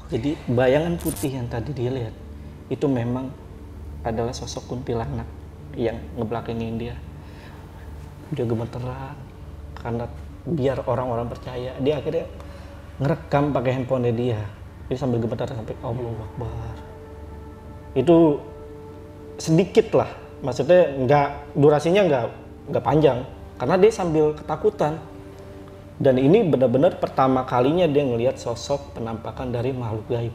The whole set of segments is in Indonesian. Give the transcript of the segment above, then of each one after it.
Jadi bayangan putih yang tadi dia lihat itu memang adalah sosok kuntilanak yang ngebelakangin dia. Dia gemeteran karena biar orang-orang percaya. Dia akhirnya ngerekam pakai handphone dia. Dia sambil gemetar sampai Allahu Akbar. Itu sedikit lah, maksudnya durasinya nggak panjang karena dia sambil ketakutan. Dan ini benar-benar pertama kalinya dia ngelihat sosok penampakan dari makhluk gaib,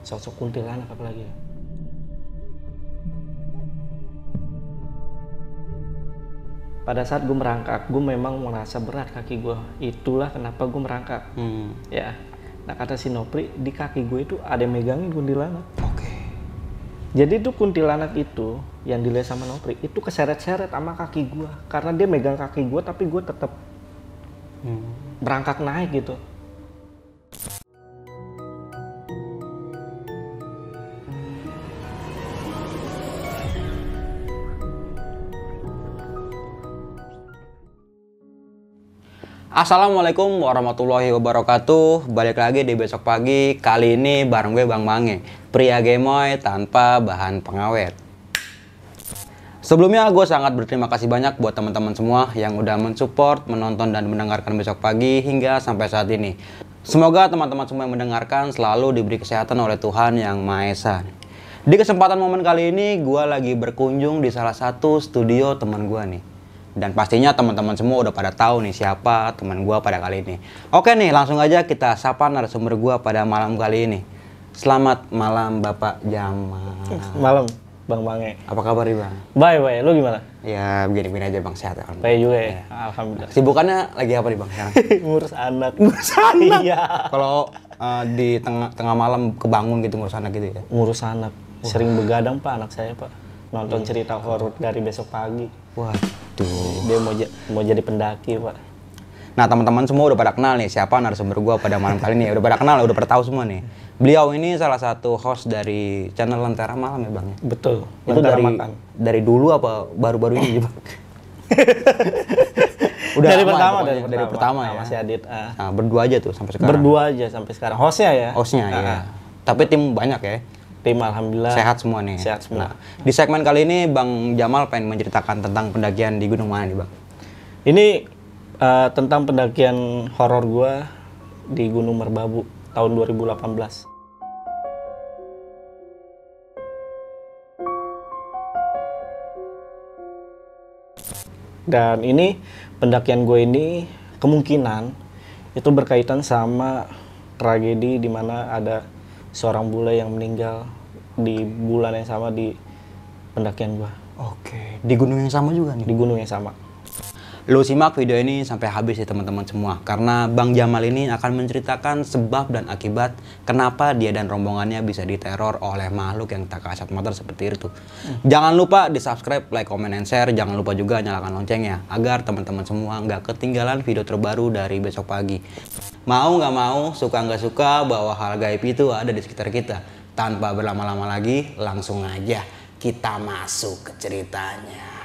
sosok kuntilanak apalagi. Pada saat gue merangkak, gue memang merasa berat kaki gue. Itulah kenapa gue merangkak. Ya, nah kata si Nopri, di kaki gue itu ada yang megangin kuntilanak. Oke. Jadi itu kuntilanak itu yang dilihat sama Nopri itu keseret-seret sama kaki gue, karena dia megang kaki gue tapi gue tetap berangkat naik gitu. Assalamualaikum warahmatullahi wabarakatuh. Balik lagi di Besok Pagi. Kali ini bareng gue Bang Mange, pria gemoy tanpa bahan pengawet. Sebelumnya gue sangat berterima kasih banyak buat teman-teman semua yang udah mensupport, menonton dan mendengarkan Besok Pagi hingga sampai saat ini. Semoga teman-teman semua yang mendengarkan selalu diberi kesehatan oleh Tuhan Yang Maha Esa. Di kesempatan momen kali ini gue lagi berkunjung di salah satu studio teman gue nih. Dan pastinya teman-teman semua udah pada tahu nih siapa teman gue pada kali ini. Oke nih, langsung aja kita sapa narasumber gue pada malam kali ini. Selamat malam Bapak Jamal. Malam Bang Mange. Apa kabar nih Bang? Bye, lu gimana? Ya begini-begini aja Bang, sehat ya. Baik juga ya. Alhamdulillah. Sibukannya lagi apa nih Bang sekarang? Ngurus anak. Ngurus anak? Iya. Kalau di tengah malam kebangun gitu ngurus anak gitu ya? Ngurus anak. Sering begadang Pak anak saya Pak. Nonton cerita horor dari Besok Pagi. Waduh. Dia mau jadi pendaki Pak. Nah teman-teman semua udah pada kenal nih siapa narasumber gua pada malam kali ini ya. Udah pada kenal, udah pada tahu semua nih. Beliau ini salah satu host dari channel Lentera Malam ya Bang? Betul. Itu dari dulu apa baru-baru ini Bang? Udah dari pertama ya. Masih Adit. Nah, berdua aja tuh sampai sekarang. Berdua aja sampai sekarang. Hostnya ya. Hostnya ya. Tapi tim banyak ya. Tim alhamdulillah. Sehat semua nih. Sehat semua. Nah, di segmen kali ini Bang Jamal pengen menceritakan tentang pendakian di gunung mana nih Bang? Ini tentang pendakian horor gua di Gunung Merbabu tahun 2018. Dan ini pendakian gue ini kemungkinan itu berkaitan sama tragedi di mana ada seorang bule yang meninggal di bulan yang sama di pendakian gua. Oke, di gunung yang sama juga nih? Di gunung yang sama. Lu simak video ini sampai habis ya teman-teman semua, karena Bang Jamal ini akan menceritakan sebab dan akibat kenapa dia dan rombongannya bisa diteror oleh makhluk yang tak kasat mata seperti itu. Jangan lupa di subscribe, like, comment, and share. Jangan lupa juga nyalakan loncengnya agar teman-teman semua nggak ketinggalan video terbaru dari Besok Pagi. Mau nggak mau, suka nggak suka, bahwa hal gaib itu ada di sekitar kita. Tanpa berlama-lama lagi, langsung aja kita masuk ke ceritanya.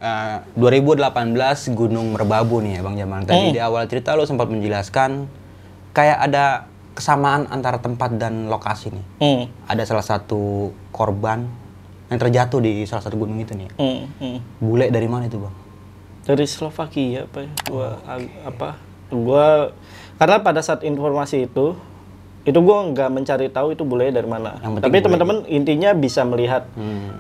Uh, 2018 Gunung Merbabu nih ya Bang Jamal. Tadi di awal cerita lo sempat menjelaskan kayak ada kesamaan antara tempat dan lokasi nih. Ada salah satu korban yang terjatuh di salah satu gunung itu nih. Bule dari mana itu Bang? Dari Slovakia Pak. Gua karena pada saat informasi itu itu gue nggak mencari tahu itu bulenya dari mana. Yang penting Tapi bule teman-teman intinya bisa melihat.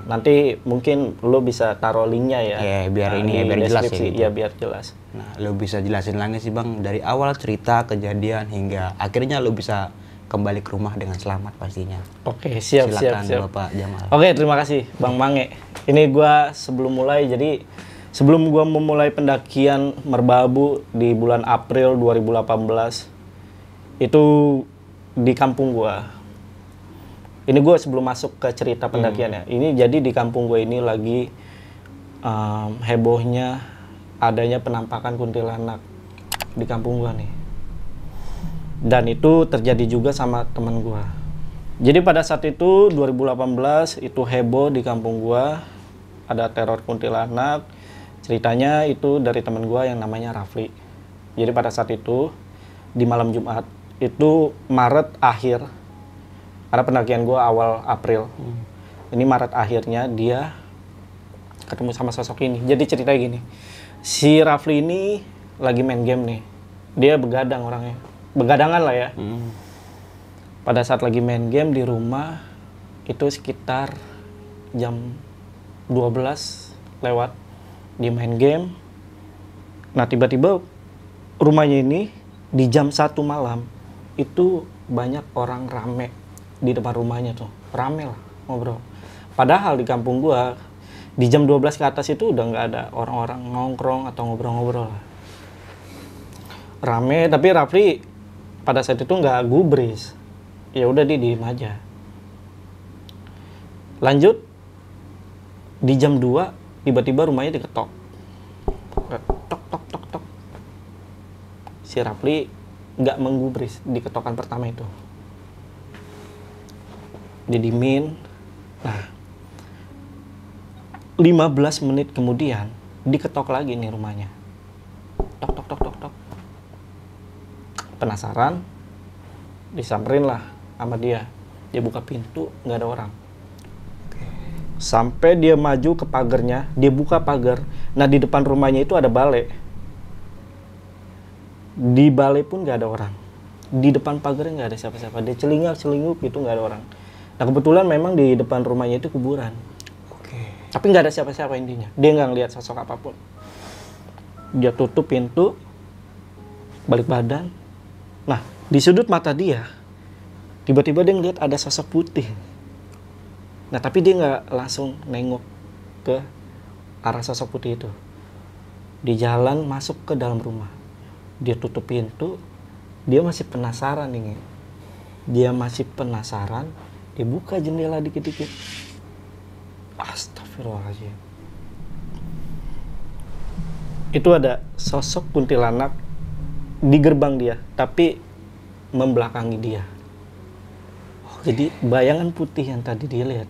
Nanti mungkin lo bisa taruh linknya ya. Ya, biar ini ya, di biar jelas ya deskripsi. gitu. Ya biar jelas. Nah, lo bisa jelasin lagi sih Bang, dari awal cerita kejadian hingga akhirnya lo bisa kembali ke rumah dengan selamat pastinya. Oke, siap. Silakan Bapak Jamal. Oke, terima kasih Bang Mange. Ini gue sebelum mulai, jadi sebelum gue memulai pendakian Merbabu di bulan April 2018, itu di kampung gue. Ini gue sebelum masuk ke cerita pendakian ya. Ini jadi di kampung gue ini lagi hebohnya adanya penampakan kuntilanak di kampung gue nih. Dan itu terjadi juga sama teman gue. Jadi pada saat itu 2018 itu heboh di kampung gue, ada teror kuntilanak. Ceritanya itu dari teman gue yang namanya Rafli. Jadi pada saat itu di malam Jumat itu Maret akhir, karena pendakian gue awal April. Ini Maret akhirnya dia ketemu sama sosok ini. Jadi ceritanya gini, si Rafli ini lagi main game nih. Dia begadang orangnya, begadangan lah ya. Pada saat lagi main game di rumah, itu sekitar jam 12 lewat, dia main game. Nah tiba-tiba rumahnya ini di jam 1 malam, itu banyak orang rame di depan rumahnya tuh. Rame lah ngobrol. Padahal di kampung gua, di jam 12 ke atas itu udah nggak ada orang-orang nongkrong atau ngobrol-ngobrol lah. Rame, tapi Rafli pada saat itu nggak gubris. Ya udah dia diem aja. Lanjut di jam 2 tiba-tiba rumahnya diketok. Tok tok tok tok. Si Rafli nggak menggubris di ketokan pertama itu. Didiemin. Nah, 15 menit kemudian diketok lagi nih rumahnya. Tok tok tok tok tok. Penasaran, disamperin lah sama dia. Dia buka pintu, nggak ada orang. Sampai dia maju ke pagarnya, dia buka pagar. Nah di depan rumahnya itu ada balai. Di balai pun nggak ada orang. Di depan pagarnya nggak ada siapa-siapa. Dia celingak-celinguk gitu, nggak ada orang. Nah kebetulan memang di depan rumahnya itu kuburan. Tapi nggak ada siapa-siapa intinya. Dia nggak ngelihat sosok apapun. Dia tutup pintu, balik badan. Nah di sudut mata dia, tiba-tiba dia ngeliat ada sosok putih. Nah tapi dia nggak langsung nengok ke arah sosok putih itu. Di jalan masuk ke dalam rumah. Dia tutup pintu. Dia masih penasaran nih. Dia masih penasaran. Dia buka jendela dikit-dikit. Astagfirullahaladzim. Itu ada sosok kuntilanak di gerbang dia, tapi membelakangi dia. Jadi bayangan putih yang tadi dia lihat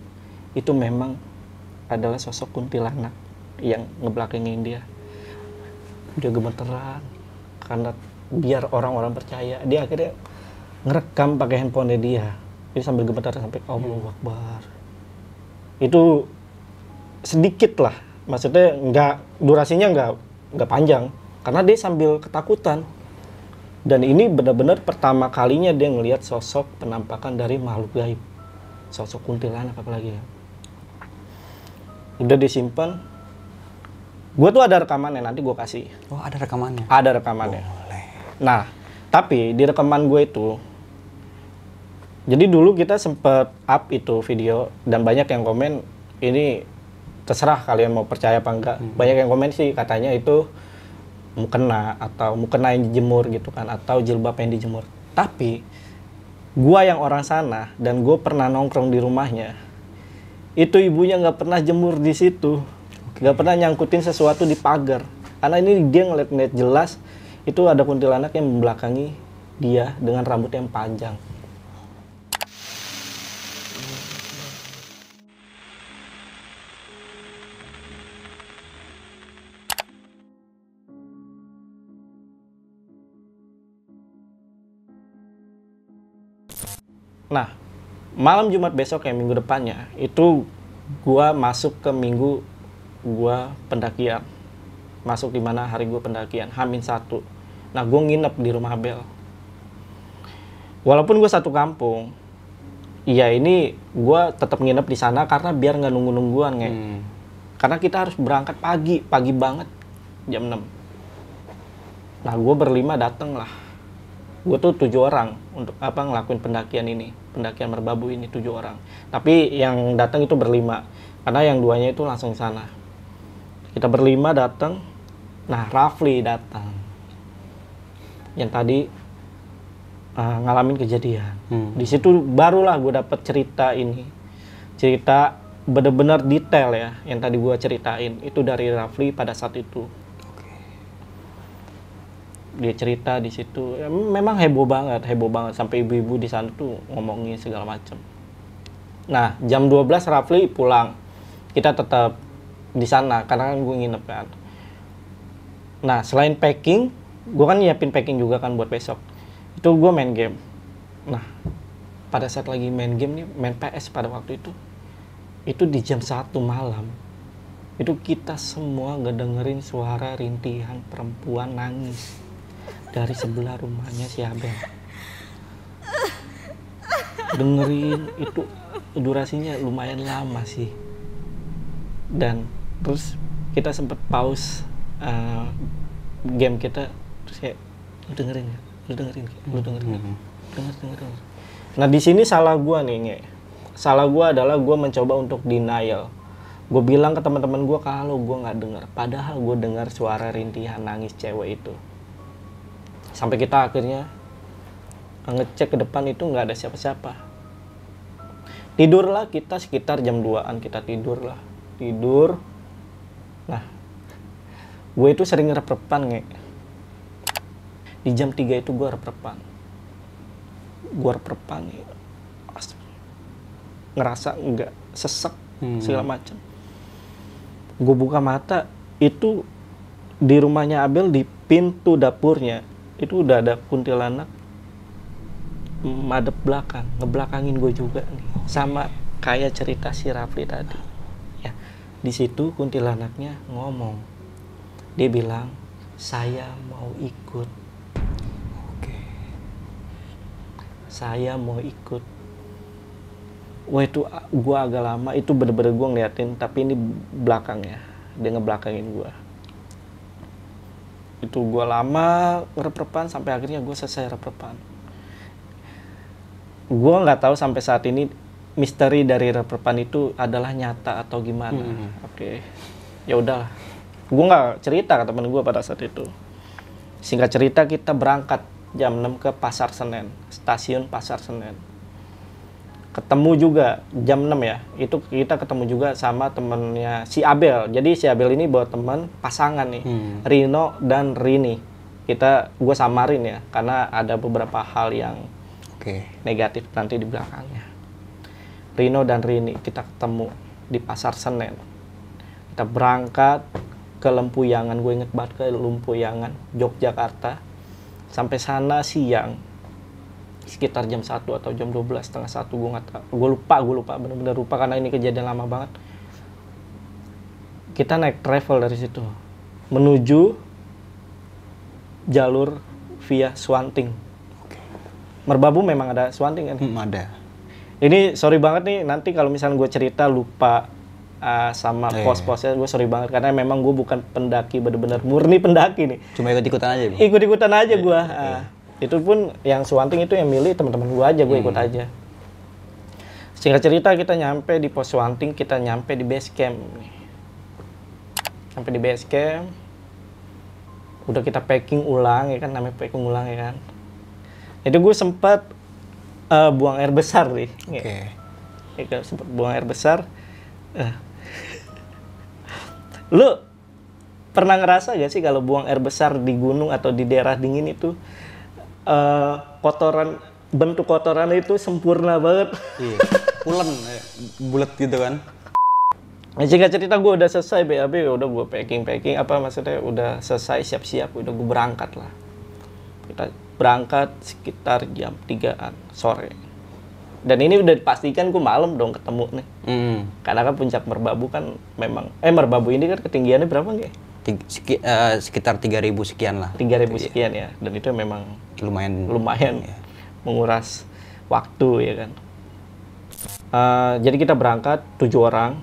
itu memang adalah sosok kuntilanak yang ngebelakangin dia. Dia gemeteran karena biar orang-orang percaya, dia akhirnya ngerekam pakai handphone dia. Dia sambil gemetar sampai Allahu Akbar. Itu sedikit lah, maksudnya durasinya nggak panjang karena dia sambil ketakutan. Dan ini benar-benar pertama kalinya dia ngelihat sosok penampakan dari makhluk gaib, sosok kuntilanak apalagi ya. Udah disimpan. Gue tuh ada rekamannya, nanti gue kasih. Oh ada rekamannya? Ada rekamannya. Boleh. Nah tapi di rekaman gue itu, jadi dulu kita sempet up itu video dan banyak yang komen, ini terserah kalian mau percaya apa enggak. Banyak yang komen sih katanya itu mukena atau mukena yang dijemur gitu kan, atau jilbab yang dijemur. Tapi gua yang orang sana dan gue pernah nongkrong di rumahnya, itu ibunya nggak pernah jemur di situ, nggak pernah nyangkutin sesuatu di pagar. Karena ini dia ngeliat jelas itu ada kuntilanak yang membelakangi dia dengan rambut yang panjang. Nah, malam Jumat besok ya, minggu depannya, itu gua masuk ke minggu gua pendakian. Masuk di mana hari gua pendakian, H-1. Nah, gua nginep di rumah Abel. Walaupun gue satu kampung, iya ini gue tetap nginep di sana karena biar nggak nunggu-nungguan nge. Karena kita harus berangkat pagi banget jam 6. Nah gue berlima dateng lah. Gue tuh 7 orang untuk ngelakuin pendakian ini, pendakian Merbabu ini 7 orang. Tapi yang datang itu berlima, karena yang 2-nya itu langsung di sana. Kita berlima datang. Nah Rafli datang, yang tadi ngalamin kejadian. Di situ barulah gue dapet cerita ini, cerita bener-bener detail ya, yang tadi gue ceritain itu dari Rafli pada saat itu. Dia cerita di situ, ya, memang heboh banget sampai ibu-ibu di sana tuh ngomongin segala macam. Nah jam 12 Rafli pulang, kita tetap di sana karena kan gue nginep kan. Nah selain packing, gue kan nyiapin packing juga kan buat besok. Itu gue main game. Nah pada saat lagi main game nih, main PS pada waktu itu di jam 1 malam, itu kita semua ngedengerin suara rintihan perempuan nangis dari sebelah rumahnya si Abel. Dengerin itu durasinya lumayan lama sih. Dan terus kita sempet pause game kita, terus kayak lu dengerin. Nah di sini salah gue nih, salah gue adalah gue mencoba untuk denial. Gue bilang ke teman-teman gue kalau gue nggak dengar, padahal gue dengar suara rintihan nangis cewek itu. Sampai kita akhirnya ngecek ke depan itu nggak ada siapa-siapa. Tidurlah kita sekitar jam 2-an, kita tidur. Nah, gue itu sering rep-repan nge. Di jam 3 itu gue rep-repan. Ngerasa nggak sesek segala macam. Gue buka mata, itu di rumahnya Abel, di pintu dapurnya itu udah ada kuntilanak madep belakang, ngebelakangin gue juga nih, sama kayak cerita si Rafli tadi. Ya, di situ kuntilanaknya ngomong, dia bilang saya mau ikut. Saya mau ikut. Wah itu gue agak lama, itu bener-bener gue ngeliatin, tapi ini belakangnya, dia ngebelakangin gue. Itu gue lama rep-repan sampai akhirnya gue selesai rep-repan. Gue nggak tahu sampai saat ini misteri dari rep-repan itu adalah nyata atau gimana. Oke. Ya udahlah. Gue nggak cerita ke temen gue pada saat itu. Singkat cerita kita berangkat jam 6 ke Pasar Senen, stasiun Pasar Senen. Ketemu juga jam 6 ya, itu kita ketemu juga sama temennya si Abel. Jadi si Abel ini bawa teman pasangan nih, Rino dan Rini. Gue samarin ya, karena ada beberapa hal yang negatif nanti di belakangnya. Rino dan Rini kita ketemu di Pasar Senen. Kita berangkat ke Lempuyangan, gue inget banget ke Lempuyangan, Yogyakarta. Sampai sana siang. Sekitar jam 1 atau jam 12, setengah 1, gue lupa, bener-bener lupa karena ini kejadian lama banget. Kita naik travel dari situ menuju jalur via Swanting. Merbabu memang ada Swanting kan? Ada. Ini sorry banget nih, nanti kalau misalnya gue cerita lupa sama pos-posnya, gue sorry banget karena memang gue bukan pendaki bener-bener murni pendaki nih. Cuma ikut-ikutan aja. Ikut-ikutan aja gue. Itu pun yang Swanting itu yang milih teman-teman gue aja, gue ikut aja. Singkat cerita kita nyampe di pos Swanting, kita nyampe di base camp. Sampai di base camp, udah kita packing ulang ya kan, namanya packing ulang ya kan. Itu gue sempat buang air besar nih. Ya, sempat buang air besar. Lu pernah ngerasa gak sih kalau buang air besar di gunung atau di daerah dingin itu bentuk kotoran itu sempurna banget. Iya. Pulen, bulat gitu kan. Singkat cerita gue udah selesai BAB, udah gue packing, maksudnya udah selesai siap-siap, udah gue berangkat lah. Kita berangkat sekitar jam 3-an sore. Dan ini udah dipastikan gue malam dong ketemu nih. Karena kan puncak Merbabu kan memang, Merbabu ini kan ketinggiannya berapa nggak? Sekitar 3.000 sekian lah. 3.000 sekian ya, dan itu memang lumayan ya. menguras waktu ya kan. Jadi kita berangkat 7 orang.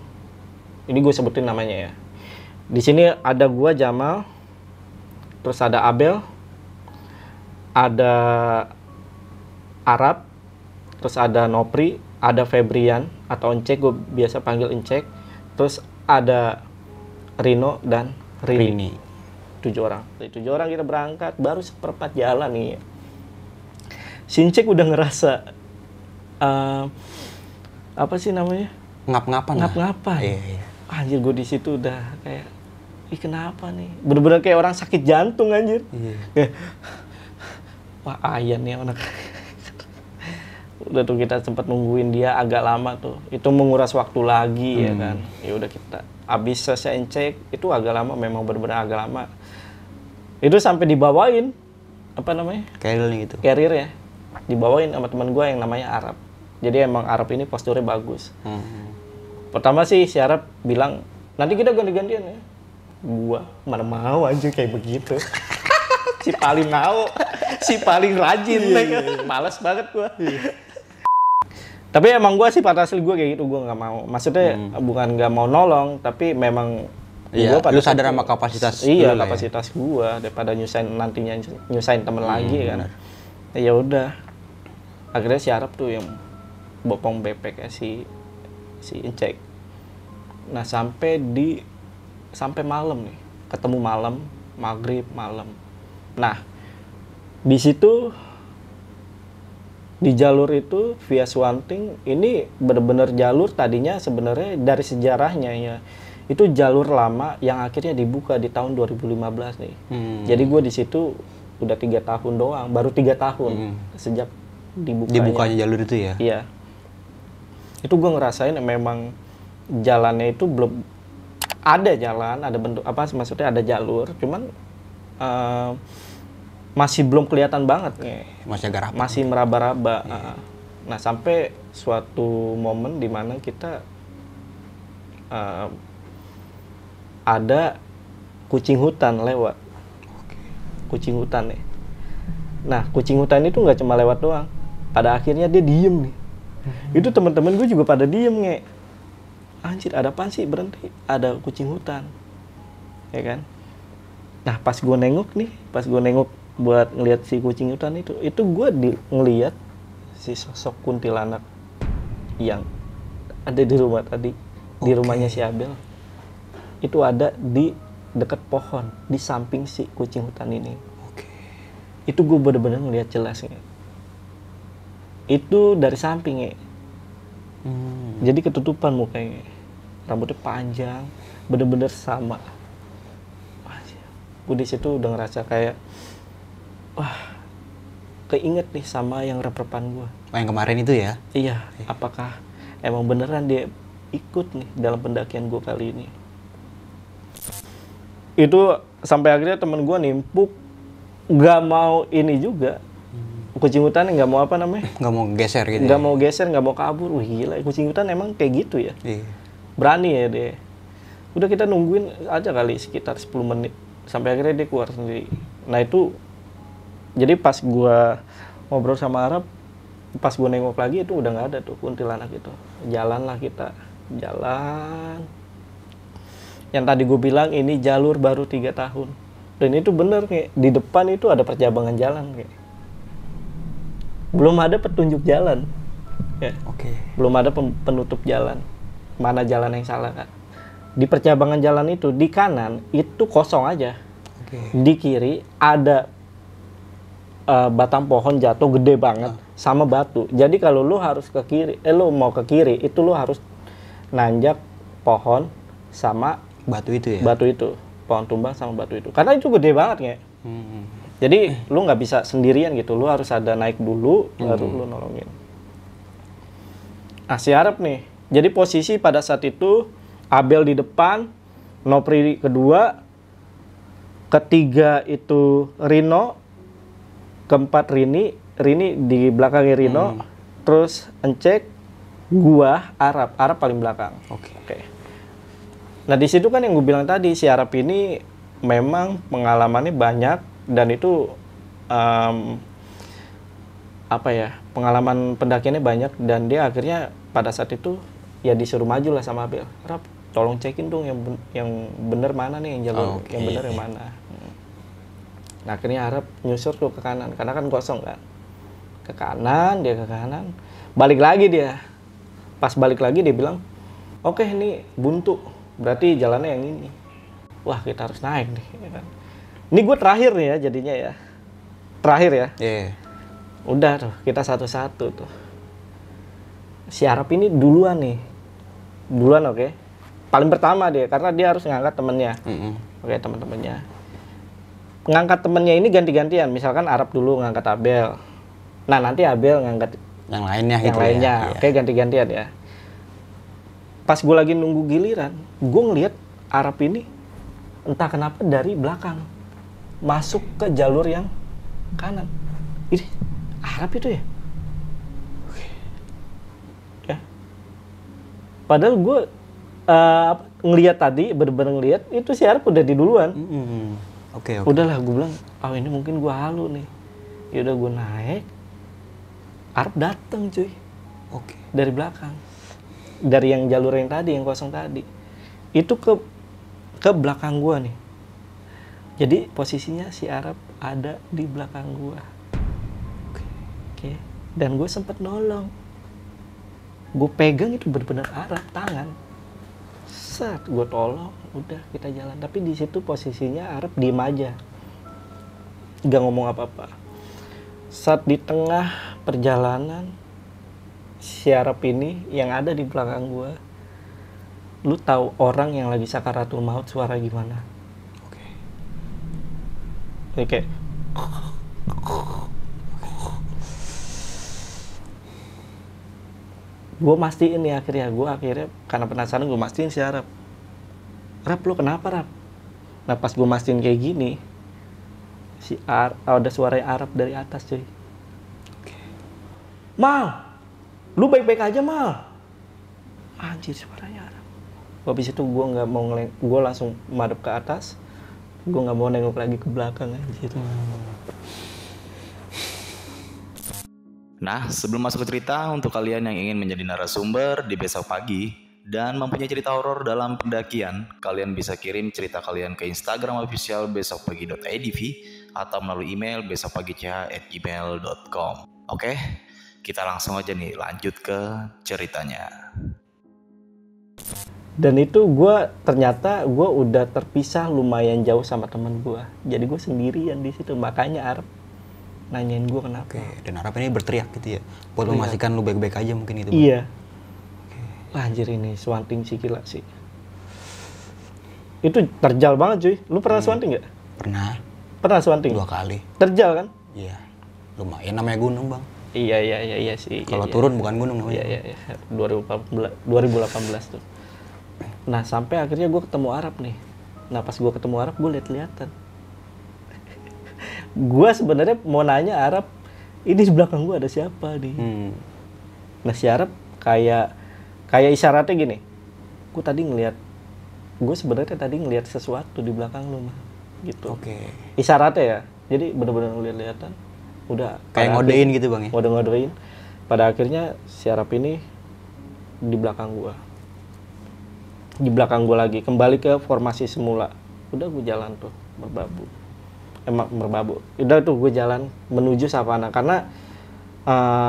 Ini gue sebutin namanya ya. Di sini ada gua, Jamal, terus ada Abel, ada Arab, terus ada Nopri, ada Febrian atau Encek, gue biasa panggil Encek, terus ada Rino dan Rini. 7 orang. Dari 7 orang kita berangkat, baru seperempat jalan nih. Si Encek udah ngerasa apa sih namanya? Ngap-ngapan. Iya. Anjir, gue di situ udah kayak, ih kenapa nih? Bener-bener kayak orang sakit jantung anjir. Kayak, wah ayan nih anak. Udah tuh kita sempat nungguin dia agak lama tuh. Itu menguras waktu lagi ya kan. Ya udah kita habis selesai cek itu agak lama, memang benar-benar agak lama. Itu sampai dibawain apa namanya? Carrier ya. Dibawain sama teman gue yang namanya Arab. Jadi emang Arab ini posturnya bagus. Pertama sih si Arab bilang, nanti kita ganti-gantian ya. Gua mana mau aja kayak begitu. Si paling mau, si paling rajin. Males banget gua. Tapi emang gua sifat asli gua kayak gitu, gua nggak mau. Maksudnya bukan nggak mau nolong, tapi memang gua pada sadar sama kapasitas. Iya, kapasitas gua daripada nyusahin temen lagi kan. Ya udah. Akhirnya si Arab tuh yang bopong bepek ya si Encek. Nah, sampai malam nih. Ketemu malam, maghrib malam. Nah, di situ di jalur itu via Swanting ini benar-benar jalur tadinya sebenarnya dari sejarahnya ya. Itu jalur lama yang akhirnya dibuka di tahun 2015 nih. Jadi gue di situ udah 3 tahun doang, baru 3 tahun sejak dibukanya jalur itu ya. Iya. Itu gue ngerasain memang jalannya itu belum ada jalan, ada bentuk apa maksudnya ada jalur, cuman masih belum kelihatan banget nih. Masih agak rapat. Masih meraba-raba. Nah, sampai suatu momen di mana kita ada kucing hutan lewat. Kucing hutan nih. Nah, kucing hutan itu nggak cuma lewat doang. Pada akhirnya dia diem nih. Itu teman-teman gue juga pada diem nge. Anjir, ada apaan sih, berhenti? Ada kucing hutan. Ya kan? Nah, pas gue nengok buat ngelihat si kucing hutan itu gue ngelihat si sosok kuntilanak yang ada di rumah tadi, di rumahnya si Abel. Itu ada di dekat pohon, di samping si kucing hutan ini. Itu gue bener-bener ngelihat jelas nge. Itu dari samping ya. Jadi ketutupan mukanya, rambutnya panjang, bener-bener sama. Gue di situ udah ngerasa kayak, wah, keinget nih sama yang rep-repan gue. Yang kemarin itu ya? Iya. Apakah emang beneran dia ikut nih dalam pendakian gue kali ini? Itu sampai akhirnya temen gue nimpuk, nggak mau ini juga. Kucing hutan nggak mau apa namanya? Nggak mau geser gitu. Nggak mau geser, nggak mau kabur. Wih gila, kucing hutan emang kayak gitu ya. Berani ya dia. Udah kita nungguin aja kali sekitar 10 menit. Sampai akhirnya dia keluar sendiri. Nah itu, jadi pas gua ngobrol sama Arab, pas gua nengok lagi itu udah nggak ada tuh kuntilanak itu. Jalan lah kita, jalan. Yang tadi gue bilang ini jalur baru 3 tahun. Dan itu bener kayak di depan itu ada percabangan jalan kayak. Belum ada petunjuk jalan. Ya. Belum ada penutup jalan. Mana jalan yang salah kan? Di percabangan jalan itu di kanan itu kosong aja. Di kiri ada batang pohon jatuh gede banget sama batu. Jadi kalau lu harus ke kiri, lu mau ke kiri itu lu harus nanjak pohon sama batu itu ya. Batu itu, pohon tumbang sama batu itu. Karena itu gede banget ya. Jadi lu nggak bisa sendirian gitu, lu harus ada naik dulu baru lu nolongin. Si Arab nih, jadi posisi pada saat itu Abel di depan, Nopri kedua, ketiga itu Rino, keempat Rini di belakangnya Rino, terus Encek, gua Arab paling belakang. Oke. Nah di situ kan yang gue bilang tadi si Arab ini memang pengalamannya banyak. Dan itu apa ya, pengalaman pendakiannya banyak, dan dia akhirnya pada saat itu ya disuruh maju lah sama Abel. Rap, tolong cekin dong yang bener mana nih, yang jalur yang bener yang mana. Nah akhirnya Arab nyusur tuh ke kanan karena kan kosong kan, ke kanan, dia ke kanan, balik lagi dia. Pas balik lagi dia bilang, oke ini buntu, berarti jalannya yang ini. Wah kita harus naik nih, ya kan. Ini gue terakhir nih ya jadinya ya, terakhir ya. Udah tuh kita satu-satu tuh. Si Arab ini duluan nih, duluan oke. Paling pertama dia, karena dia harus ngangkat temennya. Oke, teman-temannya. Ngangkat temennya ini ganti-gantian. Misalkan Arab dulu ngangkat Abel. Nah, nanti Abel ngangkat yang lainnya yang gitu lainnya. ya. Oke, ganti-gantian ya. Pas gue lagi nunggu giliran, gue ngeliat Arab ini entah kenapa dari belakang masuk ke jalur yang kanan. Ini Arab itu ya? Ya. Padahal gue ngelihat tadi, bener-bener ngelihat itu si Arab udah di duluan. Oke. Udahlah gue bilang, ini mungkin gue halu nih. Ya udah gue naik, Arab dateng cuy. Oke. Dari belakang, dari yang jalur yang tadi, yang kosong tadi, itu ke belakang gue nih. Jadi posisinya si Arab ada di belakang gue. Oke. Dan gue sempet nolong. Gue pegang itu benar-benar Arab tangan. Set, gue tolong, udah kita jalan. Tapi di situ posisinya Arab diem aja, gak ngomong apa-apa. Saat di tengah perjalanan, si Arab ini yang ada di belakang gue, lu tahu orang yang lagi sakaratul maut suara gimana? Oke. Kayak gue mastiin nih akhirnya karena penasaran gue mastiin si Arab. Rap lu kenapa Rap? Nah pas gue mastiin kayak gini, ada suara Arab dari atas cuy. Mal, lu baik-baik aja Mal. Anjir suaranya Arab. Habis itu gue nggak mau gue langsung madep ke atas. Gue nggak mau nengok lagi ke belakang anjir. Nah, sebelum masuk ke cerita, untuk kalian yang ingin menjadi narasumber di Besok Pagi dan mempunyai cerita horor dalam pendakian, kalian bisa kirim cerita kalian ke Instagram official besokpagi.idv atau melalui email besokpagi.ch@gmail.com. Oke, kita langsung aja nih lanjut ke ceritanya. Dan itu ternyata gue udah terpisah lumayan jauh sama temen gue. Jadi gue sendirian di situ, makanya Arab nanyain gue kenapa. Oke, dan Arab ini berteriak gitu ya, buat memastikan lu baik-baik aja mungkin itu. Iya. Anjir ini swanting sih gila sih. Itu terjal banget cuy. Lu pernah swanting nggak? Pernah swanting? 2 kali. Terjal kan? Iya. Lumayan namanya gunung bang. Iya sih. Kalau turun bukan gunung namanya. Iya. 2018 tuh. Nah sampai akhirnya gue ketemu Arab nih. Nah pas gue ketemu Arab gue lihat-lihatan. Gue sebenarnya mau nanya Arab, ini di belakang gue ada siapa nih? Nah si Arab kayak isyaratnya gini. Gue sebenarnya tadi ngelihat sesuatu di belakang lu mah, gitu. Oke. Isyaratnya ya. Jadi benar-benar ngeliat-lihatan. Udah kayak ngodein gitu bang ya? Ngode-ngodein. Pada akhirnya si Arab ini di belakang gue. Di belakang gue lagi, kembali ke formasi semula. Udah gue jalan tuh, merbabu. Udah tuh gue jalan menuju savana. Karena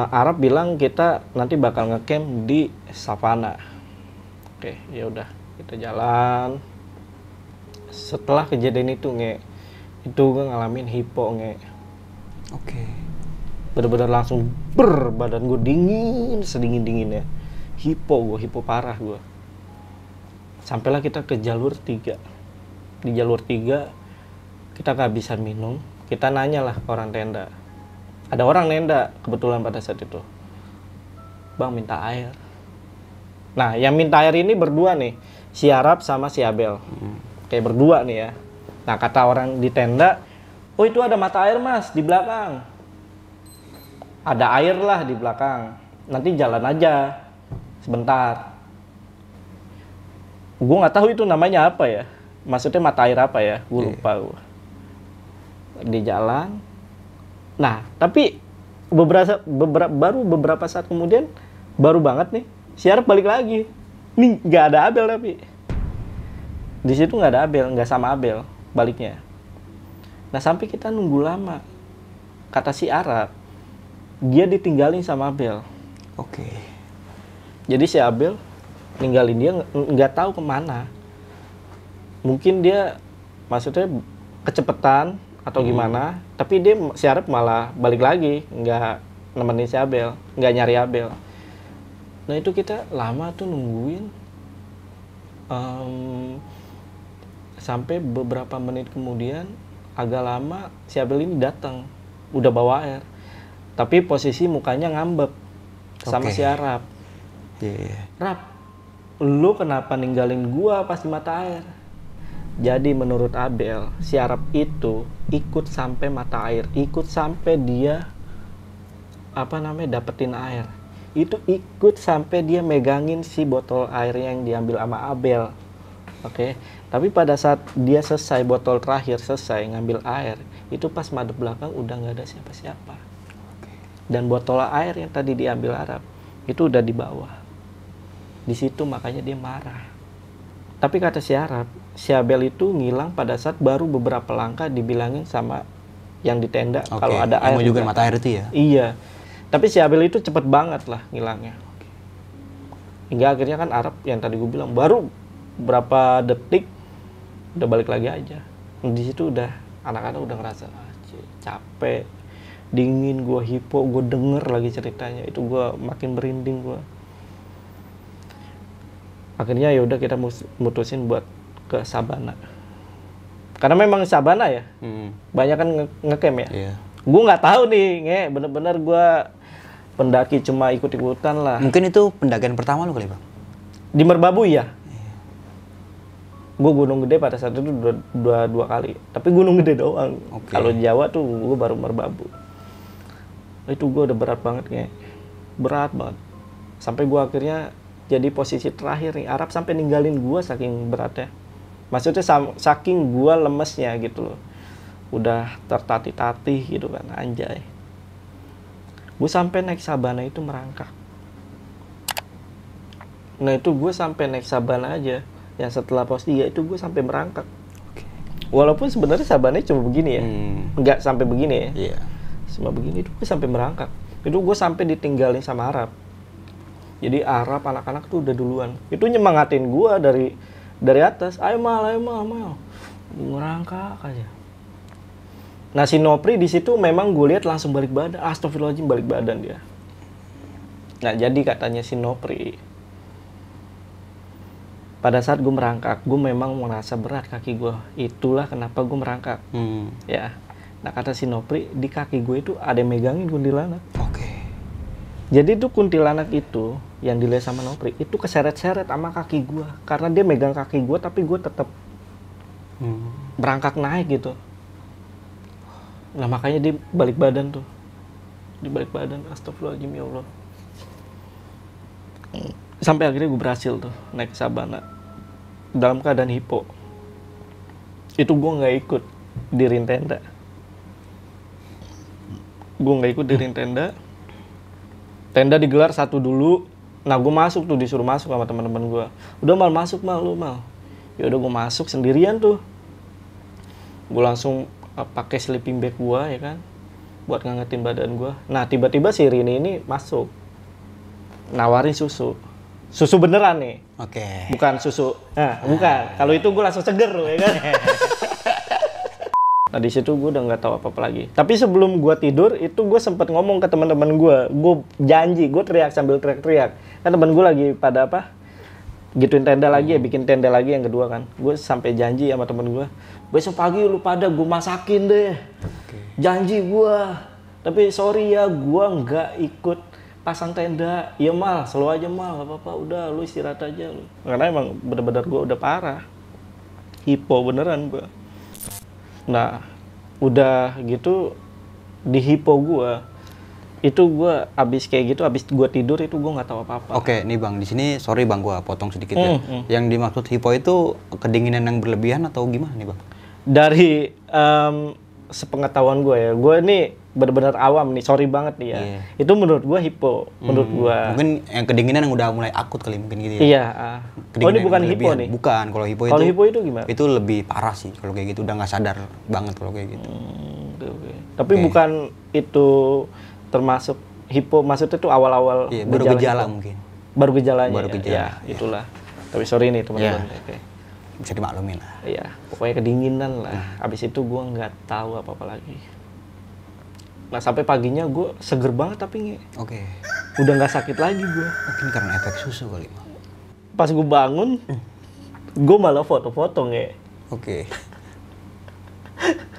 Arab bilang kita nanti bakal ngecamp di savana. Oke, ya udah kita jalan. Setelah kejadian itu itu gue ngalamin hipo Oke. Bener-bener langsung badan gue dingin, sedingin-dinginnya. Hipo parah gue. Sampailah kita ke jalur 3. Di jalur 3 kita kehabisan minum. Kita nanya lah ke orang tenda. Ada orang nenda kebetulan pada saat itu. Bang minta air. Nah yang minta air ini berdua nih, si Arab sama si Abel. Kayak berdua nih ya. Nah kata orang di tenda, oh itu ada mata air mas di belakang. Ada air lah di belakang. Nanti jalan aja sebentar. Gue nggak tahu itu namanya apa ya. Maksudnya mata air apa ya? Gue lupa gue. Di jalan. Nah tapi beberapa saat kemudian, baru banget nih, si Arab balik lagi. Nih nggak ada Abel tapi di situ nggak ada Abel, nggak sama Abel baliknya. Nah sampai kita nunggu lama, kata si Arab, dia ditinggalin sama Abel. Oke. Jadi si Abel ninggalin dia nggak tahu kemana. Mungkin dia maksudnya kecepetan atau gimana, tapi dia si Arab malah balik lagi, nggak nemenin si Abel, nggak nyari Abel. Nah itu kita lama tuh nungguin, sampai beberapa menit kemudian agak lama si Abel ini datang, udah bawa air, tapi posisi mukanya ngambek sama si Arab. Rap, lu kenapa ninggalin gua pas di mata air? Jadi menurut Abel, si Arab itu ikut sampai mata air, ikut sampai dia dapetin air. Itu ikut sampai dia megangin si botol air yang diambil sama Abel. Oke. Tapi pada saat dia selesai botol terakhir selesai ngambil air, itu pas madep belakang udah nggak ada siapa-siapa. Dan botol air yang tadi diambil Arab itu udah di bawah. Di situ makanya dia marah. Tapi kata si Arab, si Abel itu ngilang pada saat baru beberapa langkah dibilangin sama yang di tenda kalau ada air. Mau juga mata air itu ya? Iya. Tapi si Abel itu cepet banget lah ngilangnya. Hingga akhirnya kan Arab yang tadi gue bilang baru berapa detik udah balik lagi aja. Di situ udah anak-anak udah ngerasa capek, dingin, gue hipo, gue denger lagi ceritanya. Itu gue makin merinding gue. Akhirnya ya udah kita mutusin buat ke Sabana. Karena memang Sabana ya, banyak kan ngecamp ya. Iya. Gue nggak tahu nih, bener-bener gue pendaki cuma ikut-ikutan lah. Mungkin itu pendakian pertama lu kali Bang? Di Merbabu ya. Gue Gunung Gede pada saat itu dua kali. Tapi Gunung Gede doang. Kalau Jawa tuh gue baru Merbabu. Itu gue udah berat banget berat banget. Sampai gue akhirnya jadi posisi terakhir nih, Arab sampai ninggalin gue saking beratnya. Maksudnya saking gue lemesnya gitu loh. Udah tertatih-tatih gitu kan, anjay. Gue sampai naik Sabana itu merangkak. Nah itu gue sampai naik Sabana aja, yang setelah pos 3 itu gue sampai merangkak. Walaupun sebenarnya Sabana cuma begini ya, nggak sampai begini ya. Cuma begini itu gue sampai merangkak. Itu gue sampai ditinggalin sama Arab. Jadi Arab anak-anak tuh udah duluan. Itu nyemangatin gue dari atas. Ayo mal. Ngerangkak aja. Nah si Nopri di situ memang gue lihat langsung balik badan. Astagfirullahaladzim, balik badan dia. Nah jadi katanya si Nopri, pada saat gue merangkak, gue memang merasa berat kaki gue. Itulah kenapa gue merangkak. Ya. Nah kata si Nopri, di kaki gue itu ada yang megangin kuntilanak. Jadi itu kuntilanak itu yang dilihat sama Nopri itu keseret-seret sama kaki gue, karena dia megang kaki gue tapi gue tetap berangkak naik gitu. Nah makanya dia balik badan tuh, di balik badan. Astagfirullahaladzim ya Allah. Sampai akhirnya gue berhasil tuh naik ke Sabana dalam keadaan hipo. Itu gue nggak ikut dirin tenda. Tenda digelar satu dulu. Nah gue masuk tuh, disuruh masuk sama teman-teman gue. Udah mal masuk lu mal. Ya udah gue masuk sendirian tuh. Gue langsung pakai sleeping bag gue ya kan, buat ngangetin badan gue. Nah tiba-tiba si Rini ini masuk, nawarin susu beneran nih. Bukan susu. Nah bukan. Kalau itu gue langsung seger ya kan. Nah di situ gue udah nggak tahu apa-apa lagi. Tapi sebelum gue tidur itu gue sempet ngomong ke teman-teman gue janji, gue teriak sambil teriak-teriak. Kan teman gue lagi pada gituin tenda lagi ya, bikin tenda lagi yang kedua kan. Gue sampai janji sama temen gue, besok pagi lu pada gue masakin deh. Janji gue. Tapi sorry ya, gue nggak ikut pasang tenda. Ya mal, selalu aja mal, gak apa-apa. Udah lu istirahat aja lu. Karena emang bener-bener gue udah parah, hipo beneran gue. Nah, udah gitu di hipo gue, itu gue abis kayak gitu, abis gue tidur itu gue nggak tahu apa-apa. Nih bang, di sini sorry bang, gue potong sedikit ya. Yang dimaksud hipo itu kedinginan yang berlebihan atau gimana nih bang? Dari sepengetahuan gue ya, gue ini benar-benar awam nih, sorry banget nih ya. Iya. Itu menurut gua hipo, menurut gua. Mungkin yang kedinginan yang udah mulai akut kali mungkin gitu ya. Iya. Oh, Kedinginan ini bukan yang hipo berlebihan. nih. Bukan, kalau hipo Kalau itu hipo itu gimana? itu lebih parah sih kalau kayak gitu, udah nggak sadar banget kalau kayak gitu. Oke. Tapi bukan itu termasuk hipo, maksudnya itu awal-awal Iya, baru gejala hipo. mungkin. Baru gejalanya. Baru gejala, Ya, itulah. Tapi sorry nih teman-teman. Iya. Oke. Bisa dimaklumin lah. Iya, pokoknya kedinginan lah. Abis itu gua nggak tahu apa-apa lagi. Nah, sampai paginya gua seger banget tapi Oke. udah nggak sakit lagi gua. Mungkin karena efek susu kali. Pas gua bangun, gua malah foto-foto nge. Oke.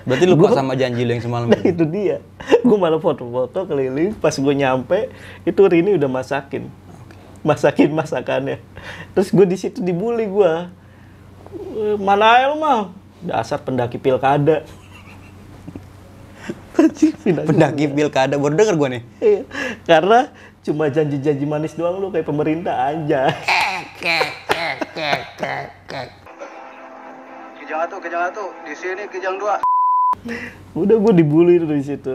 Berarti lupa sama janji lu yang semalam Nah, itu. itu dia. Gua malah foto-foto keliling. Pas gua nyampe, itu Rini udah masakin. Masakin masakannya. Terus gua di situ dibully gua. Mana aja lu mah? Dasar pendaki pilkada. Pendaki pilkada, baru denger gua nih. Iya, karena cuma janji-janji manis doang lu kayak pemerintah aja. Kijang satu, di sini kijang 2. Udah gue dibully tuh di situ.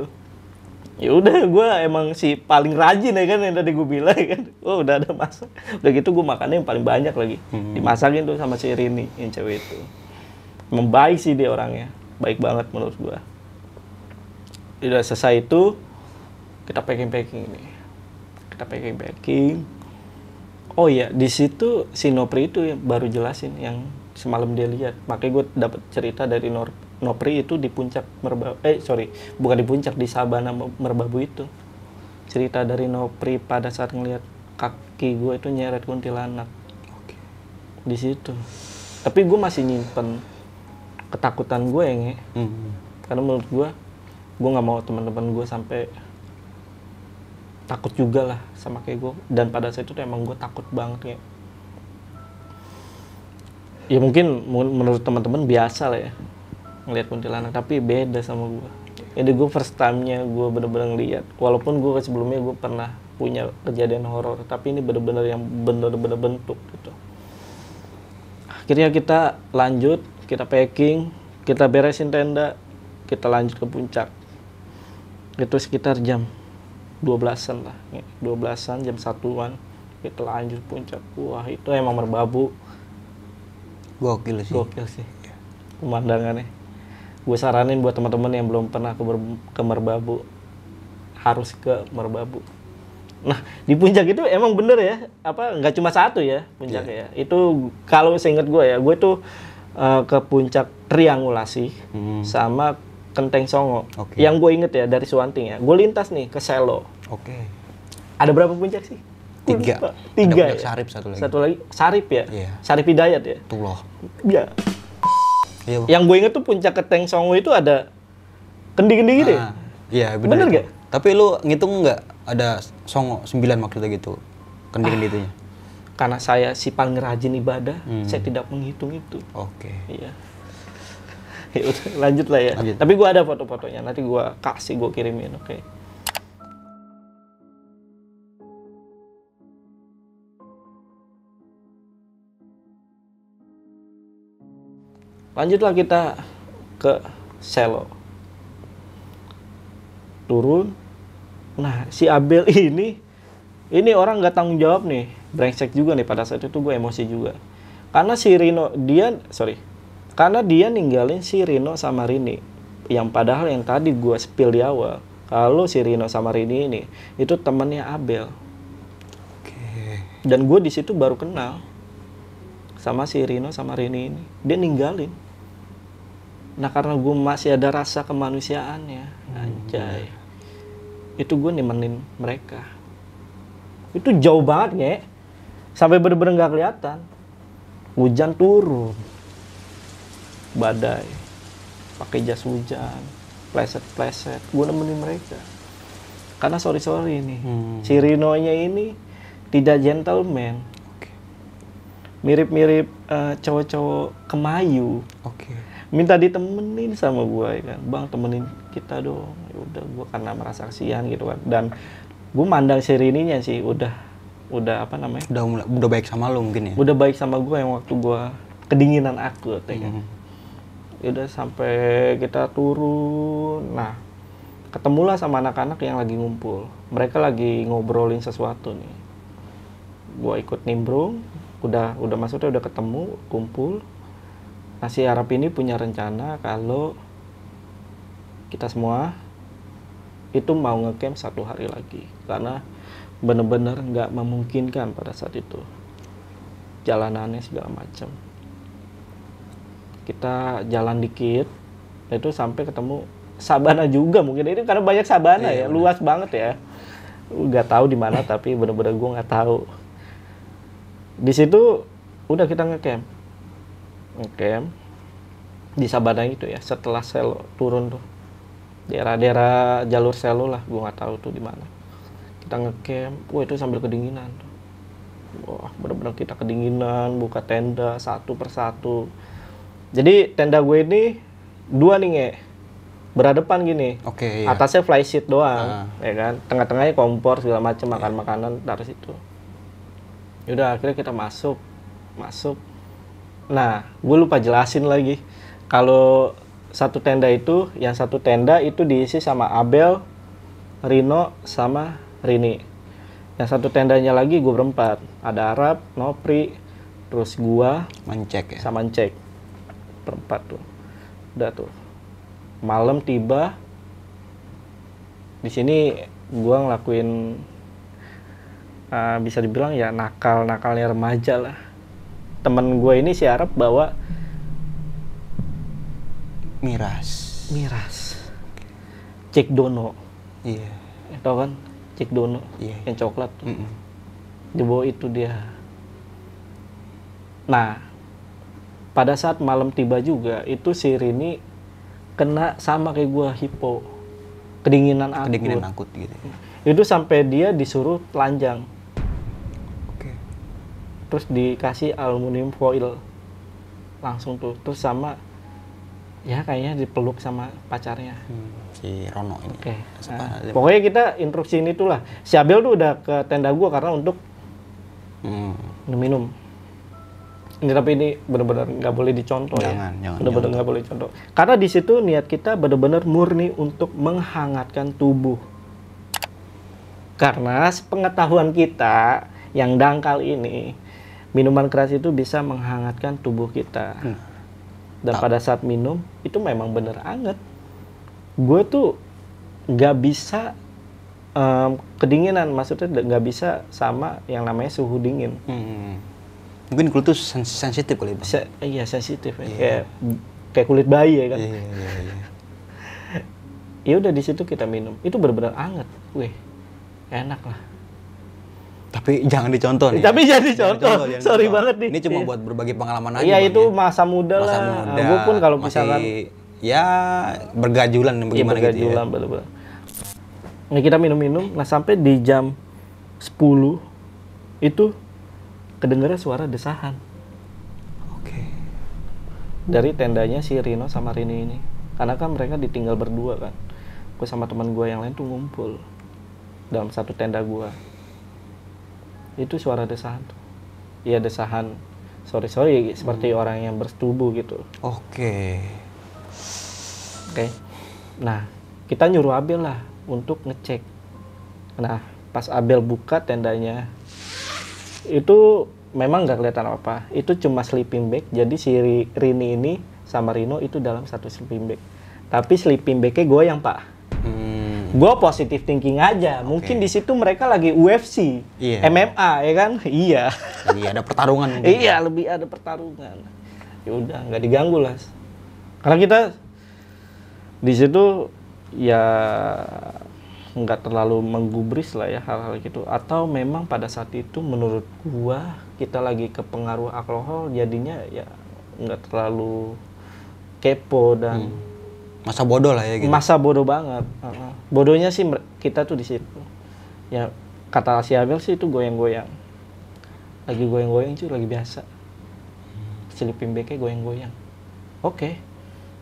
Ya udah gue emang si paling rajin ya kan yang tadi gue bilang kan. Oh udah ada masak. Udah gitu gue makannya yang paling banyak lagi. Dimasakin tuh sama si Rini yang cewek itu. Emang baik sih dia orangnya. Baik banget menurut gue. Udah selesai itu kita packing nih. Kita packing. Oh iya, di situ si Nopri itu yang baru jelasin yang semalam dia lihat. Makanya gue dapet cerita dari Nopri itu di puncak Merbabu. Bukan di puncak, di Sabana Merbabu itu. Cerita dari Nopri pada saat ngelihat kaki gue itu nyeret kuntilanak. Oke. Di situ. Tapi gue masih nyimpen ketakutan gue ya, Nge. Karena menurut gue nggak mau teman-teman gue sampai takut juga lah sama kayak gue. Dan pada saat itu tuh emang gue takut banget ya. Ya mungkin menurut teman-teman biasa lah ya ngelihat kuntilanak, tapi beda sama gue. Jadi gue first time-nya gue bener-bener ngeliat. Walaupun gue sebelumnya gue pernah punya kejadian horor, tapi ini bener-bener yang bener-bener bentuk gitu. Akhirnya kita lanjut, kita packing, kita beresin tenda, kita lanjut ke puncak. Itu sekitar jam 12-an lah, 12-an, jam 1-an kita lanjut puncak. Wah itu emang Merbabu. Gokil sih. Pemandangannya. Gue saranin buat teman-teman yang belum pernah ke Merbabu, harus ke Merbabu. Nah di puncak itu emang bener ya, nggak cuma satu ya puncaknya. Itu kalau seingat gue ya, gue tuh ke puncak Triangulasi sama Kenteng Songo. Oke. Yang gue inget ya dari Suwanting ya, gue lintas nih ke Selo. Oke. Ada berapa puncak sih? 3. Tiga Ada puncak ya? Sarip satu lagi. Satu lagi Sarip ya? Iya. Sarip Hidayat ya? Tuh loh. Ya. Iya, Bang. Yang gue inget tuh puncak Kenteng Songo itu ada kendi-kendi gitu ya? Iya, Bener itu. gak? Tapi lu ngitung nggak ada songo 9 maksudnya gitu. Kendi-kendi itunya. Karena saya si paling rajin ibadah, saya tidak menghitung itu. Oke. Iya. Ya udah, lanjut lah ya. Lanjut. Tapi gue ada foto-fotonya, nanti gue kasih, gue kirimin, oke. Lanjutlah kita ke Selo. Turun. Nah, si Abel ini orang nggak tanggung jawab nih. Brengsek juga nih, pada saat itu gue emosi juga. Karena si Rino, karena dia ninggalin si Rino sama Rini. Yang padahal yang tadi gue spill di awal, kalau si Rino sama Rini ini, itu temennya Abel. Oke. Dan gue di situ baru kenal sama si Rino sama Rini ini. Dia ninggalin. Nah karena gue masih ada rasa kemanusiaannya, anjay. Itu gue nemenin mereka. Itu jauh banget ya, sampai bener-bener gak kelihatan. Hujan turun, badai, pakai jas hujan, pleset-pleset. Gue nemenin mereka. Karena sorry nih, si Rino-nya ini tidak gentleman. Mirip-mirip cowok-cowok kemayu. Oke. Minta ditemenin sama gue kan, bang temenin kita dong. Ya udah, gue karena merasa kasihan gitu kan. Dan gue mandang si Rininya sih udah apa namanya? Udah baik sama lu mungkin ya. Udah baik sama gue yang waktu gue kedinginan akut ya kan. Ya udah sampai kita turun. Nah ketemulah sama anak-anak yang lagi ngumpul. Mereka lagi ngobrolin sesuatu nih. Gua ikut nimbrung, udah maksudnya udah ketemu, kumpul. Nah, si Arab ini punya rencana kalau kita semua itu mau ngecamp 1 hari lagi, karena bener-bener nggak memungkinkan pada saat itu, jalanannya segala macam. Kita jalan dikit, itu sampai ketemu sabana juga mungkin, ini karena banyak sabana ya, luas banget ya. Nggak tahu di mana tapi bener-bener gue nggak tahu. Di situ udah kita ngecamp di sabana itu ya. Setelah Selo turun tuh, daerah jalur Selo lah, gue nggak tahu tuh di mana. Kita ngecamp, itu sambil kedinginan. Wah, bener-bener kita kedinginan, buka tenda satu persatu. Jadi tenda gue ini 2 nih nge, berhadapan gini. Oke, iya. Atasnya fly sheet doang, ya kan. Tengah-tengahnya kompor segala macam, makan makanan dari situ. Yaudah, akhirnya kita masuk. Nah, gue lupa jelasin lagi. Kalau satu tenda itu diisi sama Abel, Rino, sama Rini. Yang satu tendanya lagi gue berempat. Ada Arab, Nopri, terus gua, Mencek ya. sama Cek. Berempat tuh. Udah tuh. Malam tiba, di sini gue ngelakuin bisa dibilang ya nakalnya remaja lah. Temen gue ini si Arab bawa miras, Cek Dono. iya, Tau kan Cek Dono, iya, yang coklat tuh. Dibawa itu dia. Nah, pada saat malam tiba juga itu si Rini kena sama kayak gua, hipo, kedinginan akut gitu. Itu sampai dia disuruh telanjang. Oke. Terus dikasih aluminium foil langsung tuh, terus sama ya kayaknya dipeluk sama pacarnya. Si Rono ini. Oke. Nah, pokoknya kita instruksiin itulah. Si Abel tuh udah ke tenda gua karena untuk minum. Ini tapi ini benar-benar nggak boleh dicontoh. Jangan, benar-benar nggak boleh contoh. Karena di situ niat kita benar-benar murni untuk menghangatkan tubuh. Karena sepengetahuan kita yang dangkal ini, minuman keras itu bisa menghangatkan tubuh kita. Dan pada saat minum itu memang bener anget. Gue tuh nggak bisa kedinginan, maksudnya nggak bisa sama yang namanya suhu dingin. Mungkin kulit tuh sensitif kali, Bang. Iya, sensitif ya. Kayak kulit bayi ya kan. Iya. Ya udah di situ kita minum. Itu benar-benar anget. Wih, enak lah. Tapi jangan dicontoh nih. Tapi jangan dicontoh. Sorry banget nih. Ini cuma buat berbagi pengalaman aja. Iya, Bang, itu ya. masa muda lah. Gue pun kalau misalkan ya bergajulan bagaimana gitu ya. Bener-bener. Nah, kita minum-minum. Nah, sampai di jam 10 itu kedengeran suara desahan. Oke. Dari tendanya si Rino sama Rini ini. Karena kan mereka ditinggal berdua kan. Gue sama teman gue yang lain tuh ngumpul dalam satu tenda gue. Itu suara desahan tuh. Iya, desahan. Sorry seperti orang yang bersetubuh gitu. Oke. Nah, kita nyuruh Abel lah untuk ngecek. Nah, pas Abel buka tendanya, itu memang nggak kelihatan apa. Itu cuma sleeping bag. Jadi si Rini ini sama Rino itu dalam satu sleeping bag. Tapi sleeping bagnya goyang, Pak. Gue positive thinking aja. Mungkin di situ mereka lagi UFC, MMA ya kan? Iya. Iya, ada pertarungan. Iya, lebih ada pertarungan. Ya udah, nggak diganggu lah. Karena kita di situ ya nggak terlalu menggubris lah ya hal-hal gitu. Atau memang pada saat itu menurut gua kita lagi kepengaruh alkohol, jadinya ya nggak terlalu kepo dan masa bodoh lah ya gitu. Masa bodoh banget. Bodohnya sih kita tuh di situ. Ya kata si Abel sih itu goyang-goyang. Lagi goyang-goyang cuy, lagi biasa. Sleeping bagnya goyang-goyang. Oke.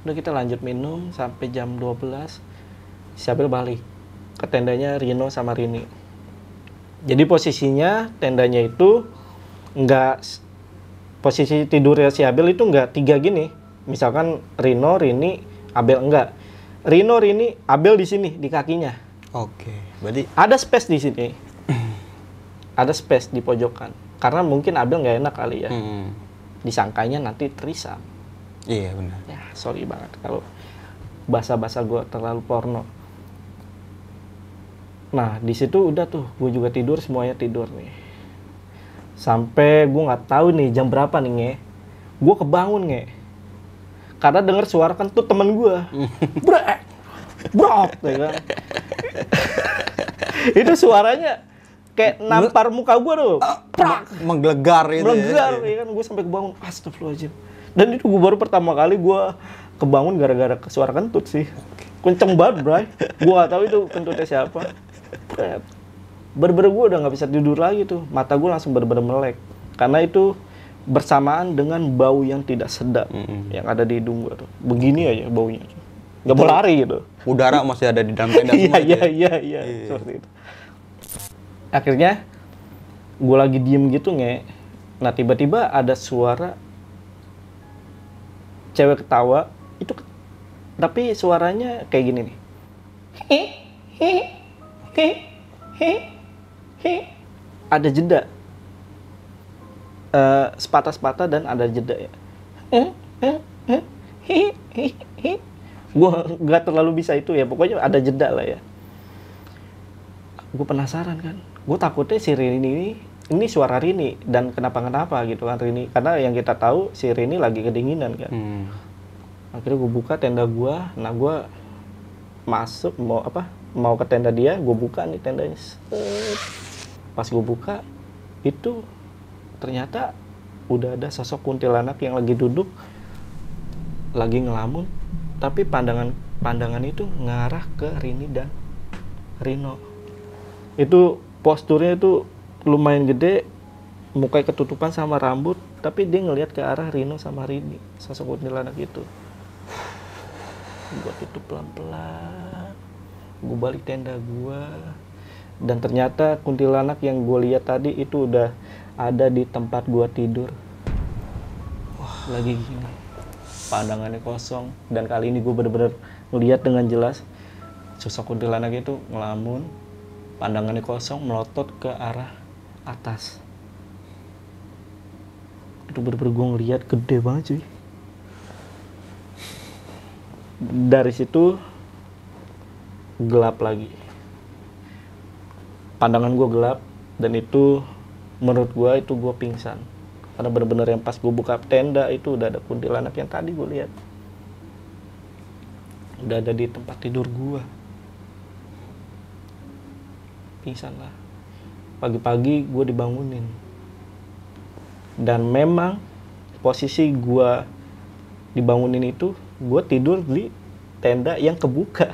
Udah kita lanjut minum sampai jam 12. Si Abel balik ke tendanya Rino sama Rini. Jadi posisinya tendanya itu enggak, posisi tidurnya si Abel itu enggak 3 gini. Misalkan Rino, Rini, Abel enggak. Rini, Abel di sini di kakinya. Oke. Berarti Ada space di sini. Ada space di pojokan. Karena mungkin Abel nggak enak kali ya. Disangkanya nanti trisam. iya benar. Ya, sorry banget kalau bahasa-bahasa gue terlalu porno. Nah, di situ udah tuh, gue juga tidur, semuanya tidur nih. Sampai gue nggak tahu nih jam berapa nih nge. Gue kebangun nge. Karena denger suara kan tuh temen gue. Brok, ya kan. Itu suaranya kayak nampar muka gue tuh. Menggelegar itu. Melegar, ya kan. Gue sampai kebangun, astagfirullahaladzim. Dan itu gue baru pertama kali gue kebangun gara-gara suara kentut sih. Kenceng banget, bray. Gue gak tahu itu kentutnya siapa. Bener-bener gue udah gak bisa tidur lagi tuh. Mata gue langsung bener-bener melek. Karena itu bersamaan dengan bau yang tidak sedap yang ada di hidung gue tuh. Begini aja baunya. Gak mau lari gitu. Udara masih ada di dalam tenda semua. Iya, seperti itu. Akhirnya gue lagi diem gitu nge. Nah tiba-tiba ada suara cewek ketawa itu, tapi suaranya kayak gini nih. Ada jeda. Sepatah-sepatah dan ada jeda ya. Gue nggak terlalu bisa itu ya, pokoknya ada jeda lah ya. Gue penasaran kan, gue takutnya si Rini ini suara Rini dan kenapa gitu kan Rini, karena yang kita tahu si Rini lagi kedinginan kan. Akhirnya gue buka tenda gue, nah gue masuk mau ke tenda dia, gue buka nih tendanya. Pas gue buka itu ternyata udah ada sosok kuntilanak yang lagi duduk, lagi ngelamun, tapi pandangan itu ngarah ke Rini dan Rino. Itu posturnya itu lumayan gede, mukanya ketutupan sama rambut, tapi dia ngelihat ke arah Rino sama Rini, sosok kuntilanak itu. Gue tutup pelan-pelan, gue balik tenda gue, dan ternyata kuntilanak yang gue lihat tadi itu udah ada di tempat gue tidur. Wah, lagi gini, pandangannya kosong, dan kali ini gue bener-bener ngelihat dengan jelas sosok kuntilanak itu ngelamun, pandangannya kosong, melotot ke arah atas. Itu bener-bener gue ngelihat gede banget cuy. Dari situ gelap lagi, pandangan gue gelap, dan itu menurut gue itu gue pingsan karena bener-bener yang pas gue buka tenda itu udah ada kuntilanak yang tadi gue lihat, udah ada di tempat tidur gue. Pingsan lah. Pagi-pagi gue dibangunin, dan memang posisi gue dibangunin itu gue tidur di tenda yang kebuka,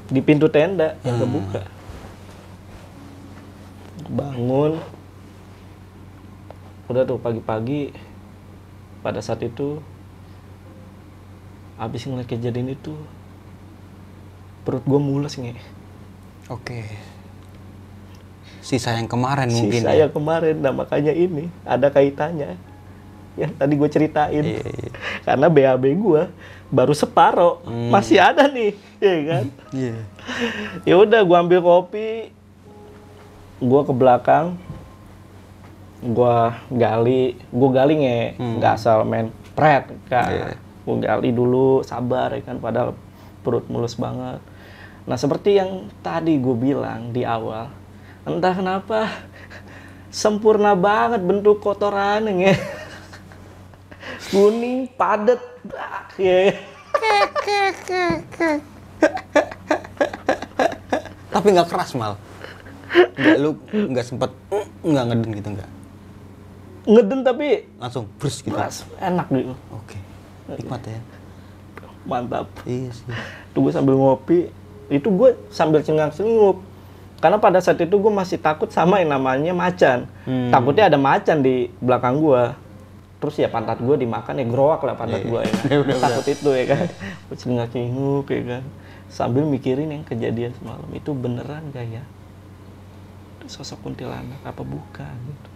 di pintu tenda yang kebuka. Bangun, udah tuh pagi-pagi. Pada saat itu abis ngeliat kejadian itu perut gue mules nge. Oke. Sisa yang kemarin mungkin. Sisa yang kemarin, nah makanya ini ada kaitannya yang tadi gue ceritain. Iya. Karena BAB gue baru separo, masih ada nih, ya kan? Iya. Ya udah, gue ambil kopi, gue ke belakang, gue gali nggak asal main pret kan. Gue gali dulu, sabar ya kan, padahal perut mulus banget. Nah seperti yang tadi gue bilang di awal, entah kenapa sempurna banget bentuk kotorannya, kuning, padat, ya. Tapi nggak keras mal. Nggak, lu nggak sempet nggak ngeden gitu nggak? Ngeden tapi Langsung brus gitu. keras, enak gitu. Oke. Nikmat ya. Mantap. Iya sih. Tuh gue sambil ngopi, itu gue sambil cengang-cengup. Karena pada saat itu gue masih takut sama yang namanya macan. Takutnya ada macan di belakang gue. Terus ya pantat gue dimakan, ya gerowak lah pantat gue ya kan. Takut itu ya kan. Gue cengang-cengup ya kan. Sambil mikirin yang kejadian semalam. Itu beneran gak ya? Itu sosok kuntilanak apa bukan gitu.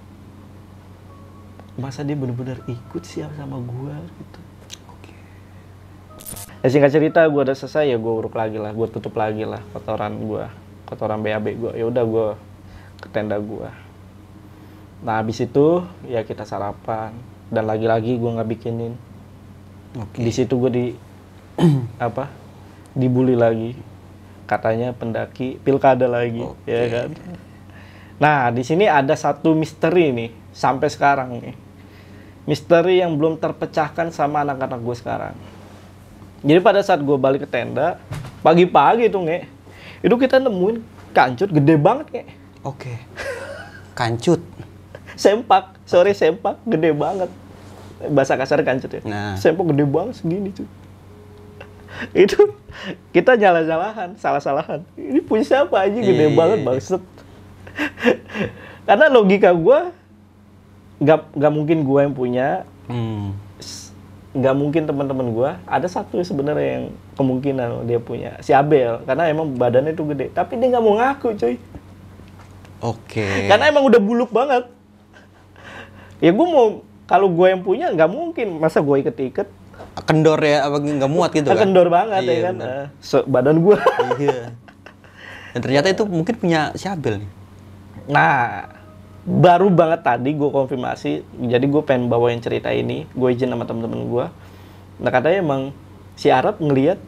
Masa dia bener-bener ikut sih sama gue gitu. Oke. Singkat cerita gue udah selesai ya gue uruk lagi lah, gue tutup lagi lah kotoran BAB gue. Ya udah gue ke tenda gue. Nah habis itu ya kita sarapan dan lagi-lagi gue nggak bikinin. Oke. Di situ gue dibully lagi, katanya pendaki pilkada lagi, ya kan. Nah di sini ada satu misteri nih sampai sekarang nih, misteri yang belum terpecahkan sama anak-anak gue sekarang. Jadi pada saat gue balik ke tenda pagi-pagi tuh itu kita nemuin kancut gede banget Oke. Kancut. sempak gede banget, bahasa kasar kancut ya. Nah. Sempak gede banget segini cuy. Itu kita salah-salahan. Ini punya siapa aja gede banget maksud. Karena logika gue nggak mungkin gue yang punya, nggak mungkin teman-teman gue. Ada satu sebenarnya yang kemungkinan dia punya, si Abel, karena emang badannya tuh gede. Tapi dia nggak mau ngaku cuy. Oke. Karena emang udah buluk banget. Ya gue mau, kalau gue yang punya nggak mungkin, masa gue iket-iket. Kendor ya, apa nggak muat gitu kan? Kendor banget Iya, ya kan, bener. badan gue. Iya. Dan ternyata itu mungkin punya si Abel nih. Nah, baru banget tadi gue konfirmasi, jadi gue pengen bawain cerita ini, gue izin sama temen-temen gue. Nah katanya emang si Arab ngelihat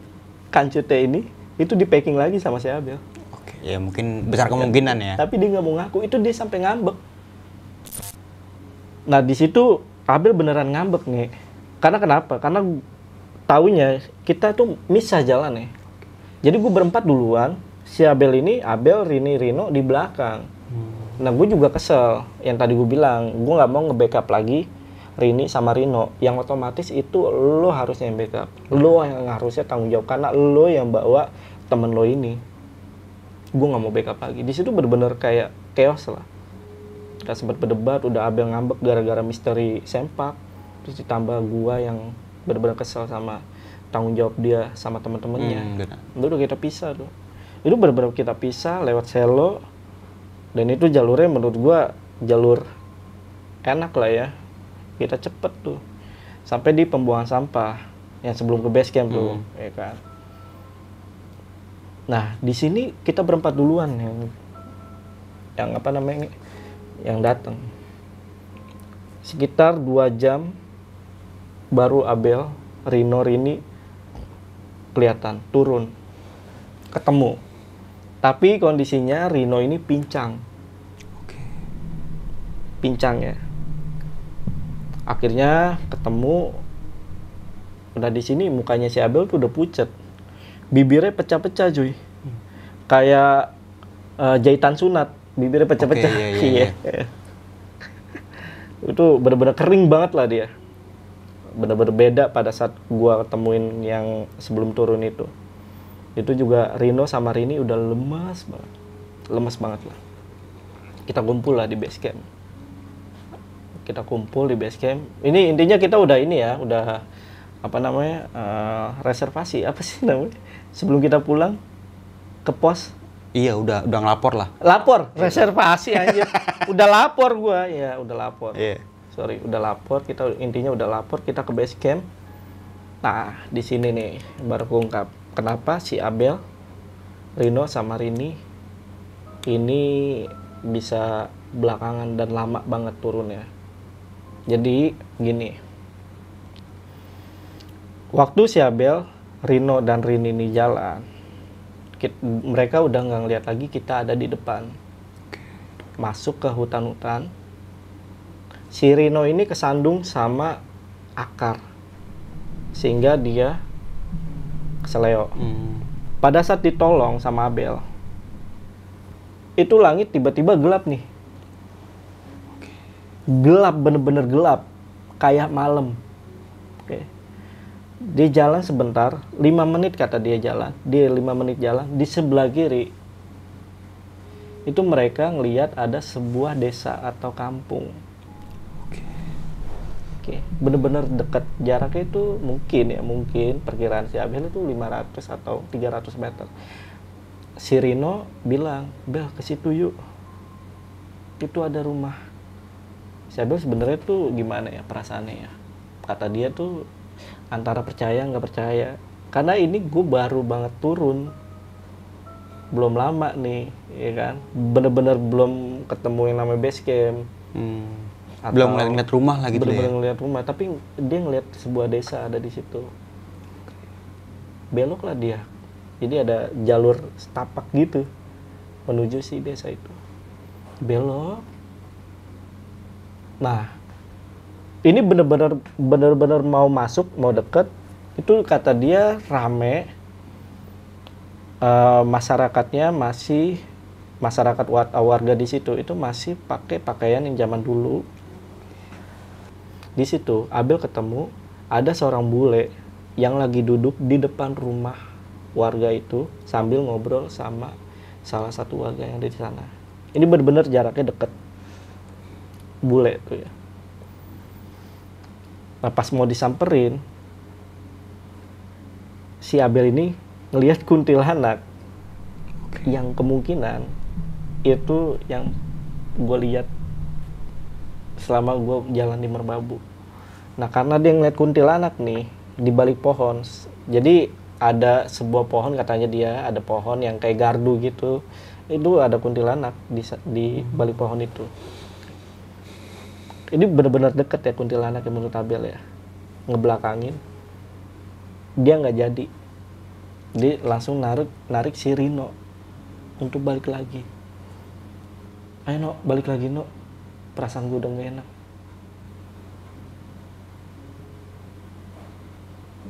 kancutnya ini, itu di packing lagi sama si Abel. Oke, ya mungkin besar kemungkinan ya. Tapi dia nggak mau ngaku, itu dia sampai ngambek. Nah di situ Abel beneran ngambek nih. Karena kenapa? Karena taunya kita tuh misah jalan ya. Jadi gue berempat duluan, si Abel, Rini, Rino di belakang. Nah gue juga kesel, yang tadi gue bilang, gue nggak mau nge-backup lagi Rini sama Rino. Yang otomatis itu lo harusnya yang backup. Lo yang harusnya tanggung jawab, karena lo yang bawa temen lo ini. Gue nggak mau backup lagi. Di situ bener-bener kayak chaos lah. Kita sempat berdebat, udah Abel ngambek gara-gara misteri sempak. Terus ditambah gue yang bener-bener kesel sama tanggung jawab dia sama temen-temennya. Itu udah kita pisah tuh. Itu bener-bener kita pisah lewat selo. Dan itu jalurnya menurut gua jalur enak lah ya. Kita cepet tuh. Sampai di pembuangan sampah yang sebelum ke base camp tuh, ya kan. Nah, di sini kita berempat duluan yang datang. Sekitar 2 jam baru Abel, Rino, Rini kelihatan turun. Ketemu. Tapi kondisinya Rino ini pincang. Pincang ya. Akhirnya ketemu. Udah di sini mukanya si Abel tuh udah pucat. Bibirnya pecah-pecah cuy. Kayak jahitan sunat. Bibirnya pecah-pecah. Iya. Itu bener-bener kering banget lah dia. Bener-bener beda pada saat gua ketemuin yang sebelum turun itu. Itu juga Rino sama Rini udah lemas banget lah. Kita kumpul lah di base camp. Ini intinya kita udah reservasi apa sih namanya? Sebelum kita pulang ke pos. Iya, udah ngelapor lah. Reservasi aja. Udah lapor gua, ya udah lapor. Iya. Sorry, udah lapor. Kita ke base camp. Nah, di sini nih baru keungkap kenapa si Abel, Rino sama Rini ini bisa belakangan dan lama banget turunnya. Jadi gini, waktu si Abel, Rino dan Rini ini jalan, mereka udah nggak ngeliat lagi kita ada di depan. Masuk ke hutan-hutan, si Rino ini kesandung sama akar sehingga dia keseleo. Pada saat ditolong sama Abel, itu langit tiba-tiba gelap nih. Gelap, bener-bener gelap, kayak malam. Dia jalan sebentar, 5 menit kata dia jalan. Dia 5 menit jalan, di sebelah kiri itu mereka ngelihat ada sebuah desa atau kampung. Bener-bener dekat, jaraknya itu mungkin perkiraan si Abel itu 500 atau 300 meter. Si Rino bilang, "Bel, ke situ yuk. Itu ada rumah." Si Abel sebenarnya tuh gimana ya perasaannya ya? Kata dia tuh antara percaya nggak percaya. Karena ini gue baru banget turun, belum lama nih, ya kan. Bener-bener belum ketemu yang namanya base camp. Belum ngeliat rumah lah gitu bener-bener ya. ngeliat rumah, tapi dia ngeliat sebuah desa ada di situ. Belok lah dia. Jadi ada jalur setapak gitu menuju si desa itu. Belok. Nah, ini bener-bener mau masuk, mau deket. Itu kata dia rame. Masyarakatnya masih warga di situ itu masih pakai pakaian yang zaman dulu. Di situ Abel ketemu ada seorang bule yang lagi duduk di depan rumah warga itu sambil ngobrol sama salah satu warga yang ada di sana. Ini benar-benar jaraknya deket, bule tuh ya. Nah, pas mau disamperin, si Abel ini ngelihat kuntilanak yang kemungkinan itu yang gue lihat selama gue jalan di Merbabu. Nah, karena dia ngeliat kuntilanak nih di balik pohon. Jadi ada sebuah pohon, katanya dia ada pohon yang kayak gardu gitu. Itu ada kuntilanak di balik pohon itu. Ini benar-benar deket ya kuntilanak yang menurut Abel ya. Ngebelakangin. Dia nggak jadi. Dia langsung narik si Rino untuk balik lagi. Ayo No, balik lagi No. Perasaan gue udah gak enak.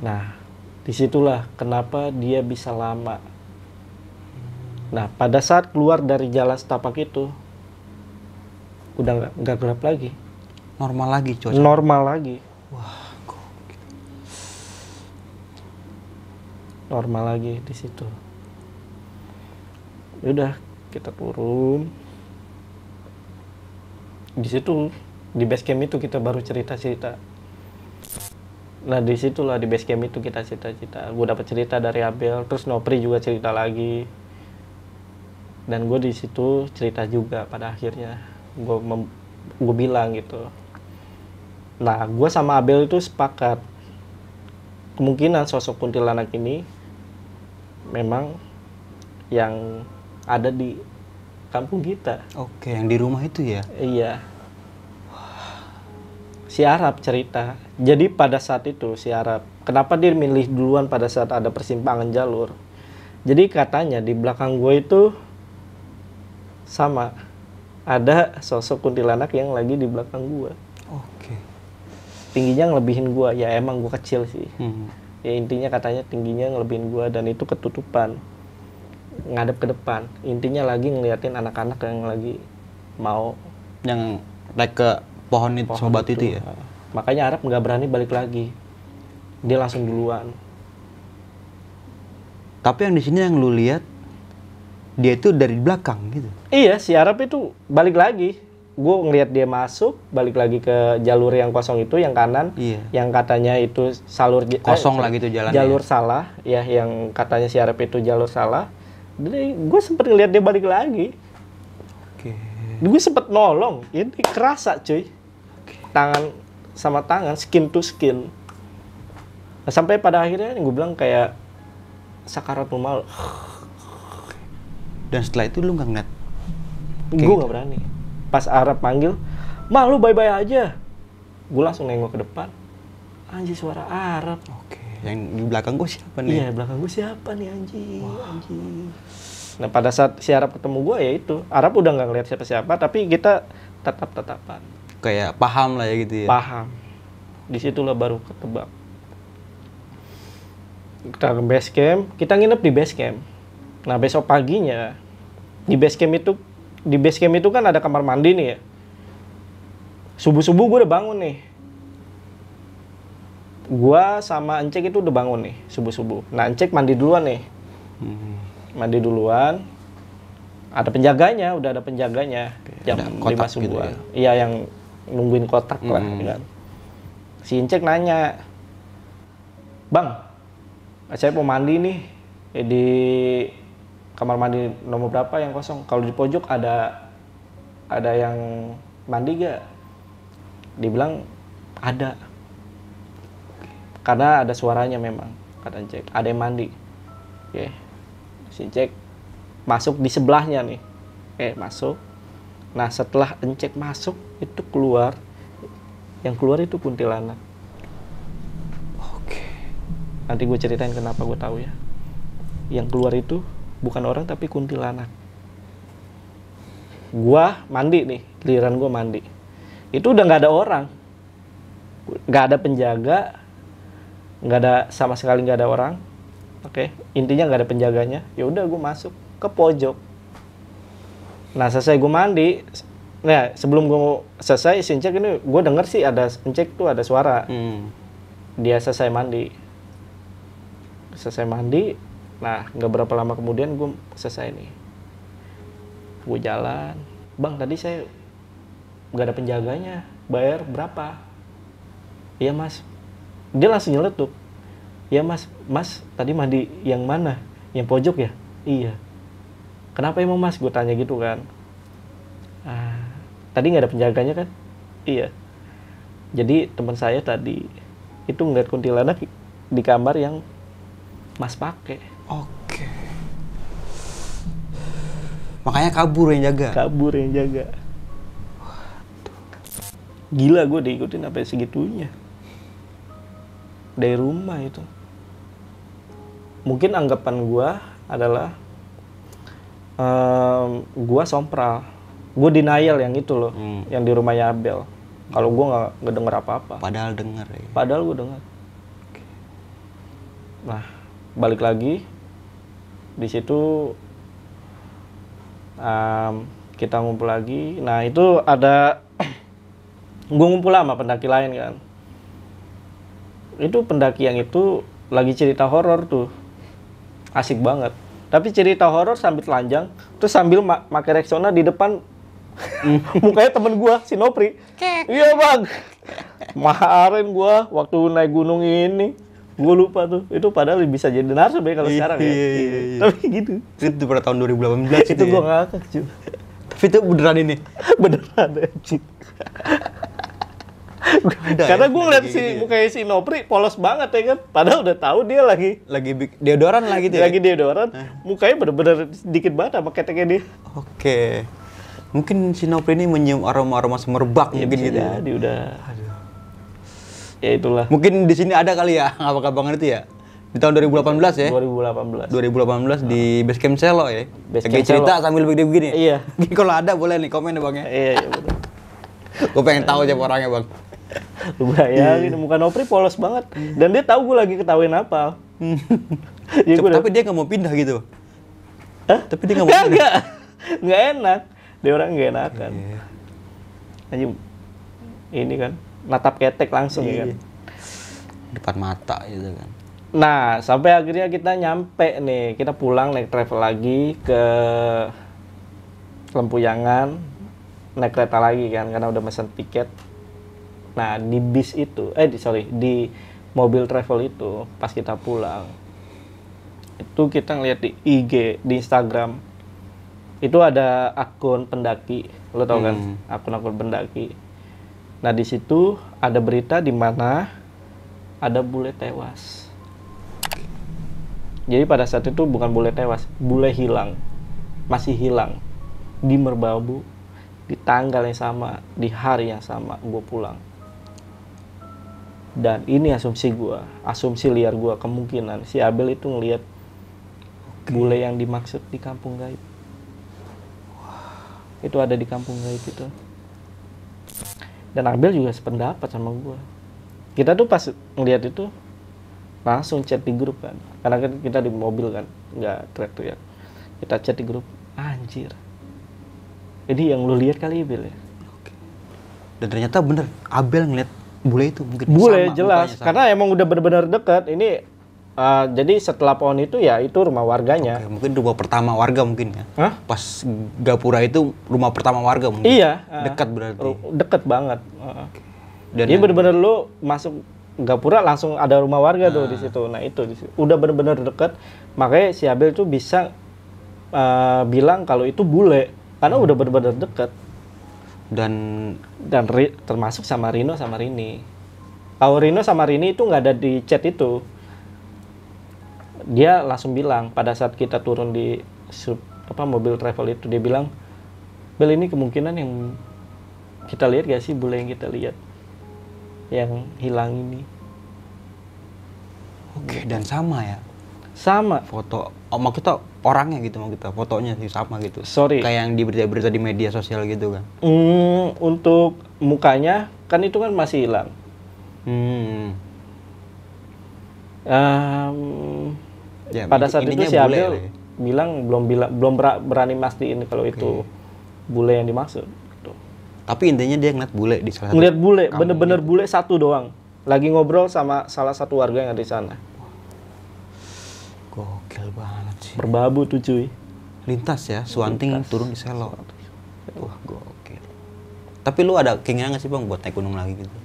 Nah, disitulah kenapa dia bisa lama. Nah, pada saat keluar dari jalan setapak itu, udah nggak gelap lagi. Normal lagi cuaca. Normal lagi. Wah, normal lagi di situ. Udah kita turun. Di situ di base camp itu kita baru cerita-cerita. Nah, di situlah di base camp itu kita cerita-cerita. Gue dapat cerita dari Abel, terus Nopri juga cerita lagi. Dan gue di situ cerita juga pada akhirnya. Gue bilang gitu. Nah, gue sama Abel itu sepakat. Kemungkinan sosok kuntilanak ini memang yang ada di kampung kita. Oke, yang di rumah itu ya? Iya. Si Arab cerita. Jadi pada saat itu si Arab, kenapa dia milih duluan pada saat ada persimpangan jalur? Jadi katanya di belakang gue itu sama ada sosok kuntilanak yang lagi di belakang gue. Oke. Tingginya ngelebihin gue, ya emang gue kecil sih. Ya intinya katanya tingginya ngelebihin gue dan itu ketutupan, ngadep ke depan. Intinya lagi ngeliatin anak-anak yang lagi mau Yang naik ke pohon itu, sobat itu ya? Makanya Arab nggak berani balik lagi. Dia langsung duluan. Tapi yang di sini yang lu lihat, dia itu dari belakang gitu? Iya, si Arab itu balik lagi. Gue ngeliat dia masuk, balik lagi ke jalur yang kosong itu, yang kanan. Iya. Yang katanya itu Kosong lah gitu jalannya. Jalur salah, ya yang katanya si Arab itu jalur salah. Jadi gue sempet ngeliat dia balik lagi. Oke. Gue sempet nolong, ini kerasa cuy. Tangan sama tangan, skin to skin. Nah, sampai pada akhirnya gue bilang kayak sakaratul maut. Dan setelah itu lu nggak ngeliat? Gue nggak berani. Pas Arab panggil, "Ma, lu bye-bye aja." Gue langsung nengok ke depan. Anjir, suara Arab. Oke. Yang di belakang gue siapa nih? Iya, belakang gue siapa nih anjing? Anjing. Nah, pada saat si Arab ketemu gue ya itu, Arab udah nggak ngeliat siapa-siapa, tapi kita tatap-tatapan. Kayak paham lah ya gitu ya? Paham. Disitulah baru ketebak. Kita ke base camp, kita nginep di base camp. Nah, besok paginya di base camp itu kan ada kamar mandi nih ya. Subuh-subuh gue udah bangun nih. Gua sama Encek itu udah bangun nih subuh-subuh. Nah, Encek mandi duluan nih. Mandi duluan. Ada penjaganya, udah ada penjaganya. Jam 5 subuh. Gitu ya? Iya, yang nungguin kotak lah. Kan. Si Encek nanya, "Bang, saya mau mandi nih di kamar mandi nomor berapa yang kosong? Kalau di pojok ada yang mandi gak?" Dibilang ada. Karena ada suaranya memang. kata Encek. Ada yang mandi. Oke. Si Encek masuk di sebelahnya nih. Masuk. Nah, setelah Encek masuk, itu keluar. Yang keluar itu kuntilanak. Oke. Nanti gue ceritain kenapa gue tahu ya. Yang keluar itu bukan orang tapi kuntilanak. Gua mandi nih, giliran gua mandi. Itu udah nggak ada orang, nggak ada penjaga, nggak ada sama sekali nggak ada orang. Oke, intinya nggak ada penjaganya. Ya udah gua masuk ke pojok. Nah selesai gua mandi, nah sebelum gua selesai si Encek ini, gua denger sih ada Encek tuh ada suara. Dia selesai mandi. Nah, nggak berapa lama kemudian gue selesai nih. Gue jalan, bang tadi saya nggak ada penjaganya, bayar berapa? Iya mas. Dia langsung nyeletuk. Iya mas, tadi mandi yang mana? Yang pojok ya? Iya. Kenapa emang mas? Gue tanya gitu kan. Tadi nggak ada penjaganya kan? Iya. Jadi teman saya tadi itu ngeliat kuntilanak di kamar yang mas pakai. Oke. Makanya kabur yang jaga. Gila, gue diikutin sampai segitunya dari rumah itu. Mungkin anggapan gue adalah gue sompral, gue denial yang itu loh, yang di rumahnya Abel. Kalau gue nggak denger apa-apa. Padahal denger ya. Padahal gue denger. Nah, balik lagi di situ kita ngumpul lagi. Nah itu ada gue ngumpul sama pendaki lain kan. Itu pendaki yang itu lagi cerita horor tuh, asik banget. Tapi cerita horor sambil telanjang, terus sambil pakai Rexona di depan mukanya temen gue si Nopri. Iya bang, kemarin gue waktu naik gunung ini gue lupa tuh, itu padahal bisa jadi narasumber kalau sekarang ya. Iya. Tapi gitu. Itu pada tahun 2018 itu gue ngakak cuy. Tapi itu beneran ini. Beneran anjing. Karena gue ngeliat si mukanya si Nopri polos banget ya kan. Padahal udah tahu dia lagi deodoran lah gitu ya. Lagi deodoran. Mukanya bener-bener sedikit banget sama keteknya dia. Oke. Mungkin si Nopri ini menyium aroma-aroma semerbak Ya, mungkin gitu. Jadi udah. Ya itulah. Mungkin di sini ada kali ya abang-abangan itu ya. Di tahun 2018 ya. 2018 di Basecamp Selo ya. Basecamp Lagi cerita Selo. sambil begini-begini. Iya. Kalau ada boleh nih komen ya bang ya. Iya betul. Gue pengen tahu siapa orangnya bang. Lu bayangin muka Nopri polos banget. Dan dia tahu gue lagi ketawain apa. Ya, Tapi dia nggak mau pindah gitu. Hah? Tapi dia nggak mau pindah. Nggak enak. Dia orang nggak enakan. Anjing ini kan natap ketek langsung ya kan. Depan mata gitu kan. Nah, sampai akhirnya kita nyampe nih. Kita pulang naik travel lagi ke Lempuyangan. Naik kereta lagi kan karena udah mesen tiket. Nah, di bis itu, di mobil travel itu pas kita pulang. Itu kita ngeliat di IG, di Instagram. Itu ada akun pendaki. Lo tau kan? Akun-akun pendaki. Nah, di situ ada berita di mana ada bule tewas. Jadi pada saat itu bukan bule tewas, bule hilang. Masih hilang. Di Merbabu, di tanggal yang sama, di hari yang sama gue pulang. Dan ini asumsi liar gue, kemungkinan si Abel itu ngelihat bule yang dimaksud di kampung gaib. Itu ada di kampung gaib itu. Dan Abel juga sependapat sama gue. Kita tuh pas ngeliat itu langsung chat di grup kan, karena kita di mobil kan, nggak teriak-teriak. Kita chat di grup, anjir. Ini yang lu lihat kali ya Bel ya. Dan ternyata bener Abel ngeliat bule itu mungkin. Bule jelas, karena emang udah benar-benar dekat. Ini jadi setelah pohon itu ya itu rumah warganya. Oke, mungkin rumah pertama warga mungkin ya. Hah? Pas Gapura itu rumah pertama warga mungkin. Iya. Dekat berarti. Deket banget. Dan Jadi benar-benar lu masuk Gapura langsung ada rumah warga tuh di situ. Nah itu di situ. Udah benar-benar deket. Makanya si Abel tuh bisa bilang kalau itu bule karena udah benar-benar deket. Dan termasuk sama Rino sama Rini. Kalau Rino sama Rini itu nggak ada di chat itu. dia langsung bilang pada saat kita turun di mobil travel itu, dia bilang, Bel, ini kemungkinan yang kita lihat gak sih bule yang kita lihat yang hilang ini. Oke, dan sama ya Sama. foto, maksudnya orangnya gitu, maksudnya fotonya sih sama gitu. Sorry. Kayak yang di berita-berita di media sosial gitu kan. Untuk mukanya kan itu kan masih hilang. Ya, Pada saat itu intinya si bule Abel lah ya. belum berani mastiin kalau itu bule yang dimaksud. Gitu. Tapi intinya dia ngeliat bule di salah satu Ngeliat bule, kampung bener-bener gitu. bule satu doang. Lagi ngobrol sama salah satu warga yang ada di sana. Gokil banget sih. Berbabu tuh cuy. Lintas ya, Suwanting turun di Selo. Wah, gokil. Tapi lu ada keinginan nggak sih bang buat naik gunung lagi gitu?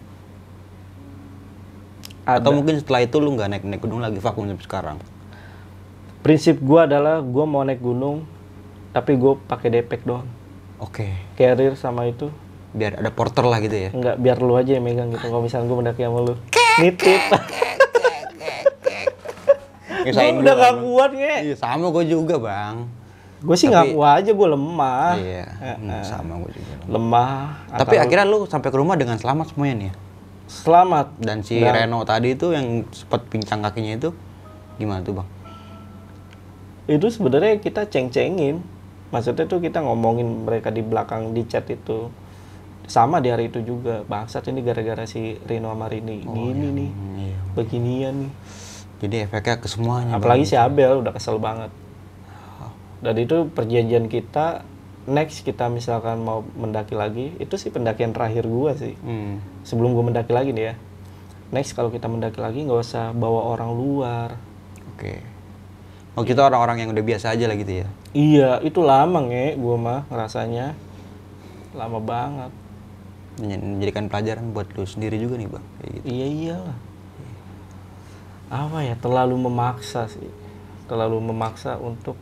Atau mungkin setelah itu lu nggak naik gunung lagi, vakum sampai sekarang? Prinsip gua adalah gua mau naik gunung, tapi gua pakai depek doang. Oke. Carrier sama itu Biar ada porter lah gitu ya? enggak, biar lu aja yang megang gitu. Kalau misalnya gua mendaki sama lu, nitip. Ngesain Gua udah gua, gak Bang. kuat nge. Iya, sama gue juga bang. Gue sih Tapi- ngaku aja gue lemah. Iya, sama gue juga. Lemah. Tapi atau akhirnya lu sampai ke rumah dengan selamat semuanya nih ya? selamat. Dan si Dan- Reno tadi itu yang sempat pincang kakinya itu gimana tuh bang? Itu sebenarnya kita ceng-cengin. Maksudnya tuh kita ngomongin mereka di belakang di chat itu. Sama di hari itu juga. Bangsat ini gara-gara si Rino sama Rini. Gini nih. Iya. Beginian nih. Jadi efeknya ke semuanya. Apalagi si Abel udah kesel banget. Dan itu perjanjian kita, next kita misalkan mau mendaki lagi, itu sih pendakian terakhir gua sih. Sebelum gua mendaki lagi nih ya. Next kalau kita mendaki lagi nggak usah bawa orang luar. Oke. Oh kita orang-orang yang udah biasa aja lah gitu ya? Iya, itu lama gua mah ngerasanya. Lama banget. Menjadikan pelajaran buat lu sendiri juga nih bang? Kayak gitu. Iya iyalah. Apa ya, terlalu memaksa sih. Terlalu memaksa untuk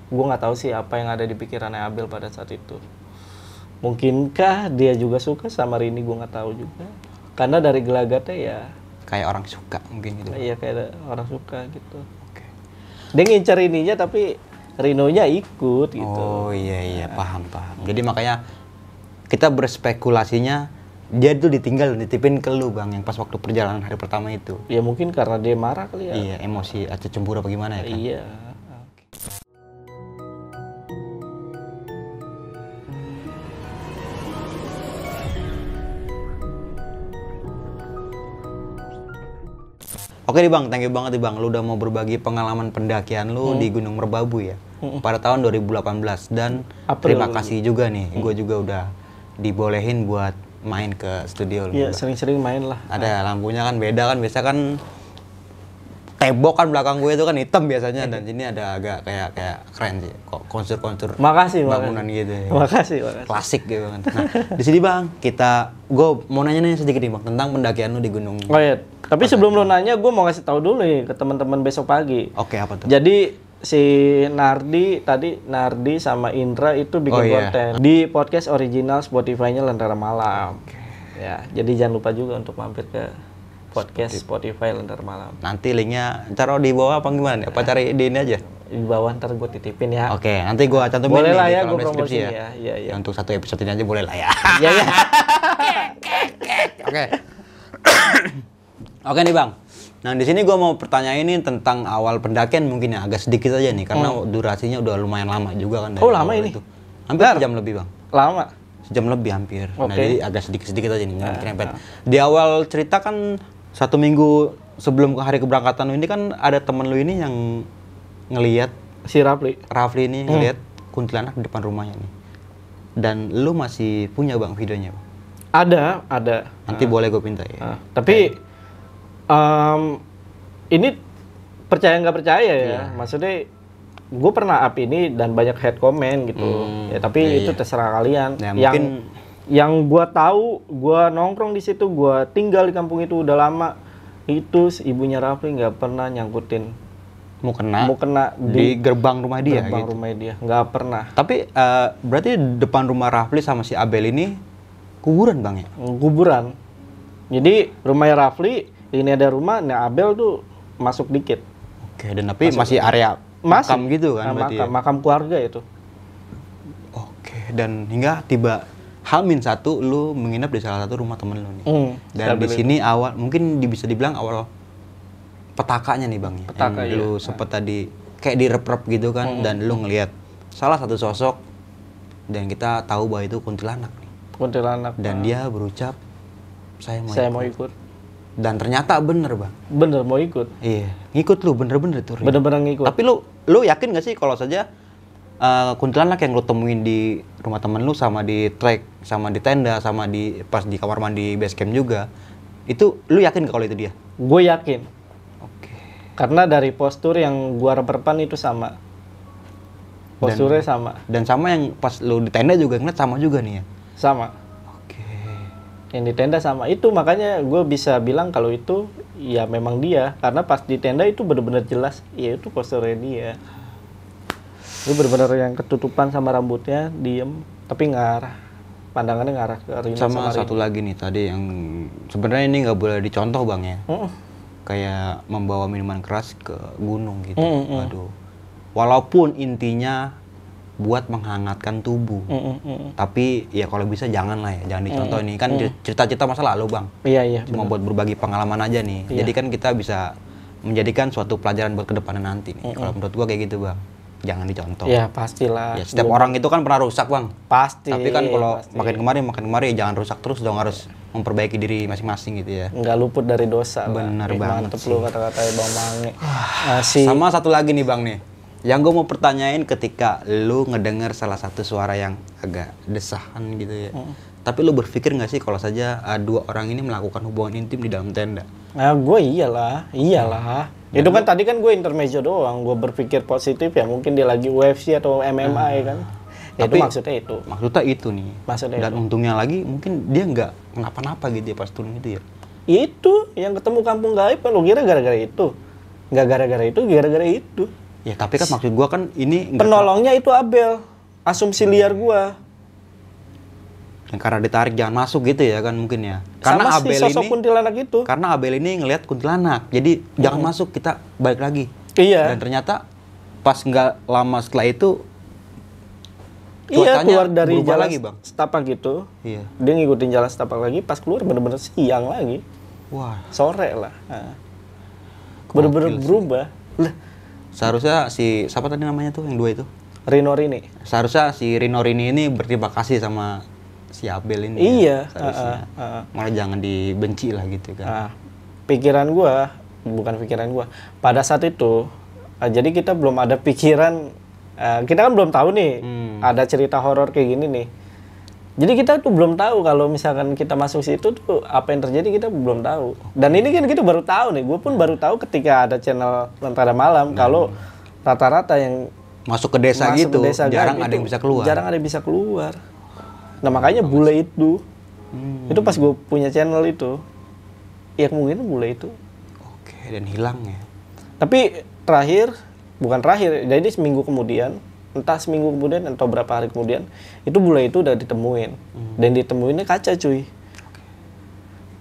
gue nggak tahu sih apa yang ada di pikirannya Abel pada saat itu. Mungkinkah dia juga suka sama Rini, gue nggak tahu juga. Karena dari gelagatnya ya, Kayak orang suka mungkin gitu. iya kayak ada orang suka gitu. Oke. Dia ngincer Rininya tapi Rinonya ikut gitu. Oh iya paham. Jadi makanya kita berspekulasinya dia tuh ditinggal nitipin ke lu bang yang pas waktu perjalanan hari pertama itu. Ya mungkin karena dia marah kali ya. Iya emosi atau cemburu apa gimana ya kan? Iya. Oke nih bang, thank you banget nih bang. Lu udah mau berbagi pengalaman pendakian lu di Gunung Merbabu ya pada tahun 2018 dan April. terima kasih juga nih. Gue juga udah dibolehin buat main ke studio lu. Iya, Bang. sering-sering main lah. Ada lampunya kan beda kan, biasa kan tembok kan belakang gue itu kan hitam biasanya dan sini ada agak kayak keren sih. Kok konstur-konstur Makasih, bangunan makasih. gitu ya. Makasih. Klasik gitu kan. Nah, di sini bang, gue mau nanya nih sedikit nih bang tentang pendakian lu di Gunung. Oh iya, tapi sebelum lo nanya, gue mau ngasih tahu dulu nih ke teman-teman besok pagi. Oke, apa tuh? Jadi si Nardi sama Indra itu bikin Oh, iya. konten di podcast original Spotify-nya Lentera Malam. Ya, jadi jangan lupa juga untuk mampir ke podcast Spotify Lentera Malam. Nanti linknya taruh di bawah apa gimana? Apa cari di ini aja? Di bawah ntar gue titipin ya. Oke, nanti gua cantumin Boleh nih lah di ya, kolom gua deskripsi promosiin ya. ya. Iya, iya. Ya, untuk satu episode ini aja boleh lah ya. Iya, iya. Oke. Oke nih bang. Nah di sini gua mau pertanyaan ini tentang awal pendakian mungkin ya agak sedikit aja nih karena durasinya udah lumayan lama juga kan. dari Oh, lama awal ini? itu. Hampir sejam lebih bang. Lama. Sejam lebih hampir. Nah Oke. jadi agak sedikit aja nih nggak nyerempet. Di awal cerita kan 1 minggu sebelum ke hari keberangkatan lu ini kan ada temen lu ini yang ngelihat Si Rafli ini ngelihat kuntilanak di depan rumahnya nih. Dan lu masih punya bang videonya bang? Ada. Nanti boleh gue pinta ya. Tapi ini percaya nggak percaya ya. Iya. Maksudnya gue pernah up ini dan banyak head comment gitu. Ya tapi iya, itu terserah kalian. Ya, yang mungkin yang gue tahu, gue nongkrong di situ, gue tinggal di kampung itu udah lama. Itu si ibunya Rafli nggak pernah nyangkutin mau kena di di gerbang rumah dia gerbang gitu. rumah dia, nggak pernah. Tapi berarti depan rumah Rafli sama si Abel ini kuburan bang ya? Kuburan. Jadi rumahnya Rafli ini ada rumah, nah Abel tuh masuk dikit. Oke, dan tapi masih area makam gitu kan berarti ya? Makam keluarga itu. Oke, dan hingga tiba H-1 lu menginap di salah satu rumah temen lu nih. Dan di sini awal, mungkin bisa dibilang awal petakanya nih Bang ya. Petaka, yang lu sempet tadi kayak direp-rep gitu kan, dan lu ngelihat salah satu sosok dan kita tahu bahwa itu kuntilanak nih. Kuntilanak. Dan dia berucap, saya mau ikut. Dan ternyata bener Bang. Bener mau ikut. Iya, ngikut lu bener-bener tuh. Bener-bener ngikut. Tapi lu yakin gak sih kalau saja kuntilanak yang lu temuin di rumah temen lu sama di trek, sama di tenda, sama di pas di kamar mandi base camp juga, itu lu yakin gak kalau itu dia? Gue yakin. Oke. Karena dari postur yang gua reperpan itu sama. Posturnya sama. Dan sama yang pas lu di tenda juga ngeliat sama juga nih ya? Sama. Oke. Yang di tenda sama. Itu makanya gue bisa bilang kalau itu ya memang dia. Karena pas di tenda itu benar-benar jelas, ya itu posturnya dia. Itu benar-benar yang ketutupan sama rambutnya, diem, tapi ngarah. Pandangannya ngarah ke Rina Sama Rini. satu lagi nih tadi yang sebenarnya ini nggak boleh dicontoh Bang ya. Kayak membawa minuman keras ke gunung gitu. Aduh. Walaupun intinya buat menghangatkan tubuh. Tapi ya kalau bisa jangan lah ya, jangan dicontoh ini kan cerita-cerita masa lalu Bang. Iya. Cuma buat berbagi pengalaman aja nih. Jadi kan kita bisa menjadikan suatu pelajaran buat kedepannya nanti nih. Kalau menurut gua kayak gitu Bang. Jangan dicontoh. Ya pastilah. Ya, setiap orang itu kan pernah rusak Bang. Pasti. Tapi kan kalau makin kemari ya jangan rusak terus dong, harus memperbaiki diri masing-masing gitu ya. Nggak luput dari dosa. Bener banget mantep sih. lu kata-katanya Bang Mange. Sama satu lagi nih Bang nih. Yang gue mau pertanyain ketika lu ngedenger salah satu suara yang agak desahan gitu ya. Tapi lu berpikir nggak sih kalau saja dua orang ini melakukan hubungan intim di dalam tenda? Nah, gue iyalah. Itu kan tadi kan gue intermezzo doang. Gue berpikir positif ya, mungkin dia lagi UFC atau MMA ya kan. Ya, itu maksudnya itu. Maksudnya itu nih. Maksudnya Dan itu. untungnya lagi mungkin dia nggak kenapa-napa gitu ya pas turun itu ya. Itu yang ketemu kampung gaib kan, lo kira gara-gara itu? Nggak gara-gara itu, gara-gara itu. Ya tapi kan maksud gua kan ini nggak Penolongnya itu Abel. Asumsi liar gua. yang karena ditarik jangan masuk gitu ya kan mungkin ya. Karena Sama Abel si sosok ini kuntilanak itu. karena Abel ini ngelihat kuntilanak. Jadi jangan masuk, kita balik lagi. Iya. Dan ternyata pas nggak lama setelah itu Iya, cuacanya keluar dari berubah jalan lagi, Bang. setapak gitu. Iya. Dia ngikutin jalan setapak lagi, pas keluar bener-bener siang lagi. Wah, Sore lah. Nah. Bener-bener Gokil sih. berubah. Lah, seharusnya si siapa tadi namanya tuh yang dua itu? Rino Rini. Seharusnya si Rino Rini ini berterima kasih sama si Abel ini. Iya, Ya, seharusnya. Malah jangan dibenci lah gitu kan. Nah, pikiran gua, bukan pikiran gua. Pada saat itu, jadi kita belum ada pikiran, kita kan belum tahu nih, ada cerita horor kayak gini nih. Jadi kita tuh belum tahu kalau misalkan kita masuk situ tuh apa yang terjadi, kita belum tahu. Dan ini kan kita baru tahu nih, gue pun baru tahu ketika ada channel Lentera Malam kalau rata-rata yang Masuk ke desa masuk gitu, ke desa jarang gaib ada yang itu bisa keluar. Jarang ada yang bisa keluar. Nah makanya bule itu pas gue punya channel itu, ya kemungkinan bule itu. Oke, dan hilang ya. Tapi bukan terakhir, jadi seminggu kemudian, entah seminggu kemudian atau berapa hari kemudian, itu bule itu udah ditemuin. Dan ditemuinnya kaca cuy.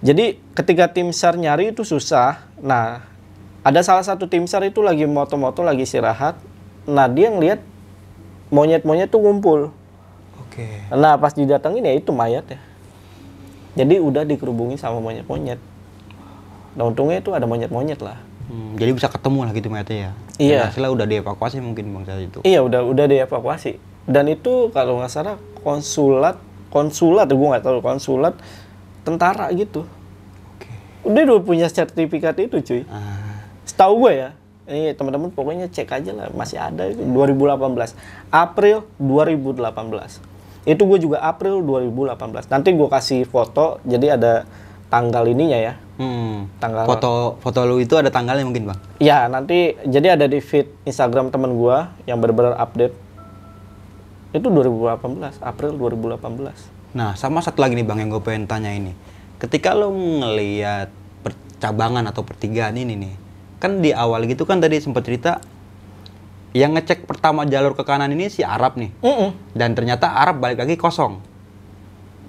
Jadi ketika tim SAR nyari itu susah. Nah, ada salah satu tim SAR itu lagi moto-moto, lagi istirahat. Nah, dia ngeliat monyet-monyet tuh ngumpul. Oke. Nah, pas didatengin ya itu mayat ya. Jadi udah dikerubungin sama monyet-monyet. Nah, untungnya itu ada monyet-monyet lah. Jadi bisa ketemu lah gitu mayatnya ya. Iya. Dan hasilnya udah dievakuasi mungin Bang saat itu. Iya, udah dievakuasi. Dan itu kalau nggak salah konsulat gue nggak tahu, konsulat tentara gitu. Oke. Udah punya sertifikat itu cuy. Setahu gue ya. Ini teman-teman pokoknya cek aja lah, masih ada itu 2018. April 2018. Itu gue juga April 2018. Nanti gue kasih foto, jadi ada tanggal ininya ya. Tanggal Foto lu itu ada tanggalnya mungkin Bang? Ya, nanti jadi ada di feed Instagram temen gua yang benar-benar update. Itu 2018, April 2018. Nah, sama satu lagi nih Bang yang gue pengen tanya ini. Ketika lo ngelihat percabangan atau pertigaan ini nih, kan di awal gitu kan tadi sempat cerita yang ngecek pertama jalur ke kanan ini si Arab nih. Dan ternyata Arab balik lagi kosong.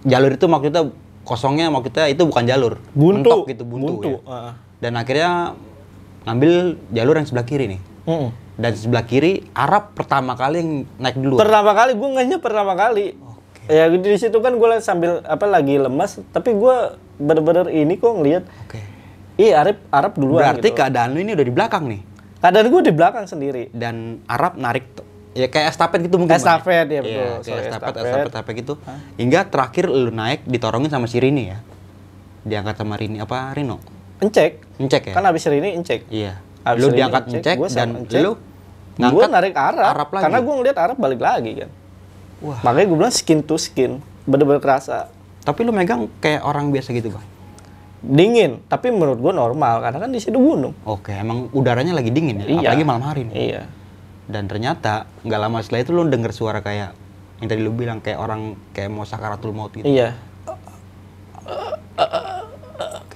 Jalur itu maksudnya kosongnya maksudnya itu bukan jalur. Buntu. Mentok gitu, buntu. Ya. Dan akhirnya ngambil jalur yang sebelah kiri nih. Dan sebelah kiri Arab pertama kali yang naik dulu. Pertama kali gue ngehnya pertama kali. Ya di situ kan gue sambil lagi lemas, tapi gue bener-bener ini kok ngelihat. Iya Arab duluan. Berarti gitu. keadaan lu ini udah di belakang nih. Keadaan gue di belakang sendiri. Dan Arab narik ya kayak estafet gitu mungkin. Estafet ya betul. Iya, kayak estafet gitu. Hingga terakhir lu naik ditorongin sama si Rini ya. Diangkat sama Rini apa Rino? Encek ya. Kan abis Rini Encek. Iya. Abis Lu Rini diangkat Encek dan lu gue narik Arab lagi. karena gue ngeliat Arab balik lagi kan. Wah. Makanya gue bilang skin to skin, bener-bener kerasa. Tapi lu megang kayak orang biasa gitu, Bang. Dingin, tapi menurut gue normal karena kan di situ gunung. Oke, emang udaranya lagi dingin ya, Iya. apalagi malam hari nih. Iya. Dan ternyata nggak lama setelah itu lu denger suara kayak yang tadi lu bilang kayak orang kayak mau sakaratul maut gitu. Iya.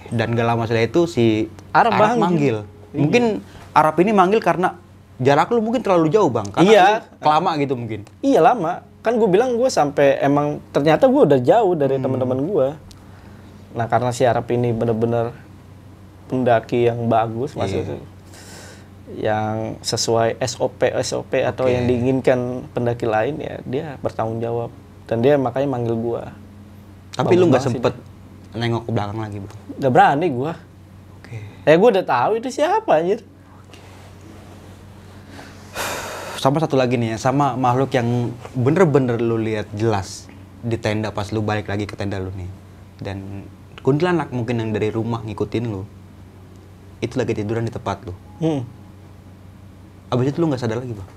Dan nggak lama setelah itu si Arab manggil. Mungkin Arab ini manggil karena jarak lu mungkin terlalu jauh, Bang. Karena Iya. lu kelama gitu mungkin. Iya lama. Kan gue bilang gue sampai emang ternyata gue udah jauh dari teman-teman gue. Nah karena si Arab ini bener-bener pendaki yang bagus, maksudnya yang sesuai SOP atau yang diinginkan pendaki lain ya dia bertanggung jawab dan dia makanya manggil gue. Tapi lu nggak sempet nengok ke belakang lagi, Bang. Gak berani gue. Gue udah tahu itu siapa anjir. Sama satu lagi nih ya, sama makhluk yang bener-bener lu lihat jelas di tenda pas lu balik lagi ke tenda lu nih. Dan kuntilanak mungkin yang dari rumah ngikutin lu. Itu lagi tiduran di tempat lu. Abis itu lu nggak sadar lagi, Bang?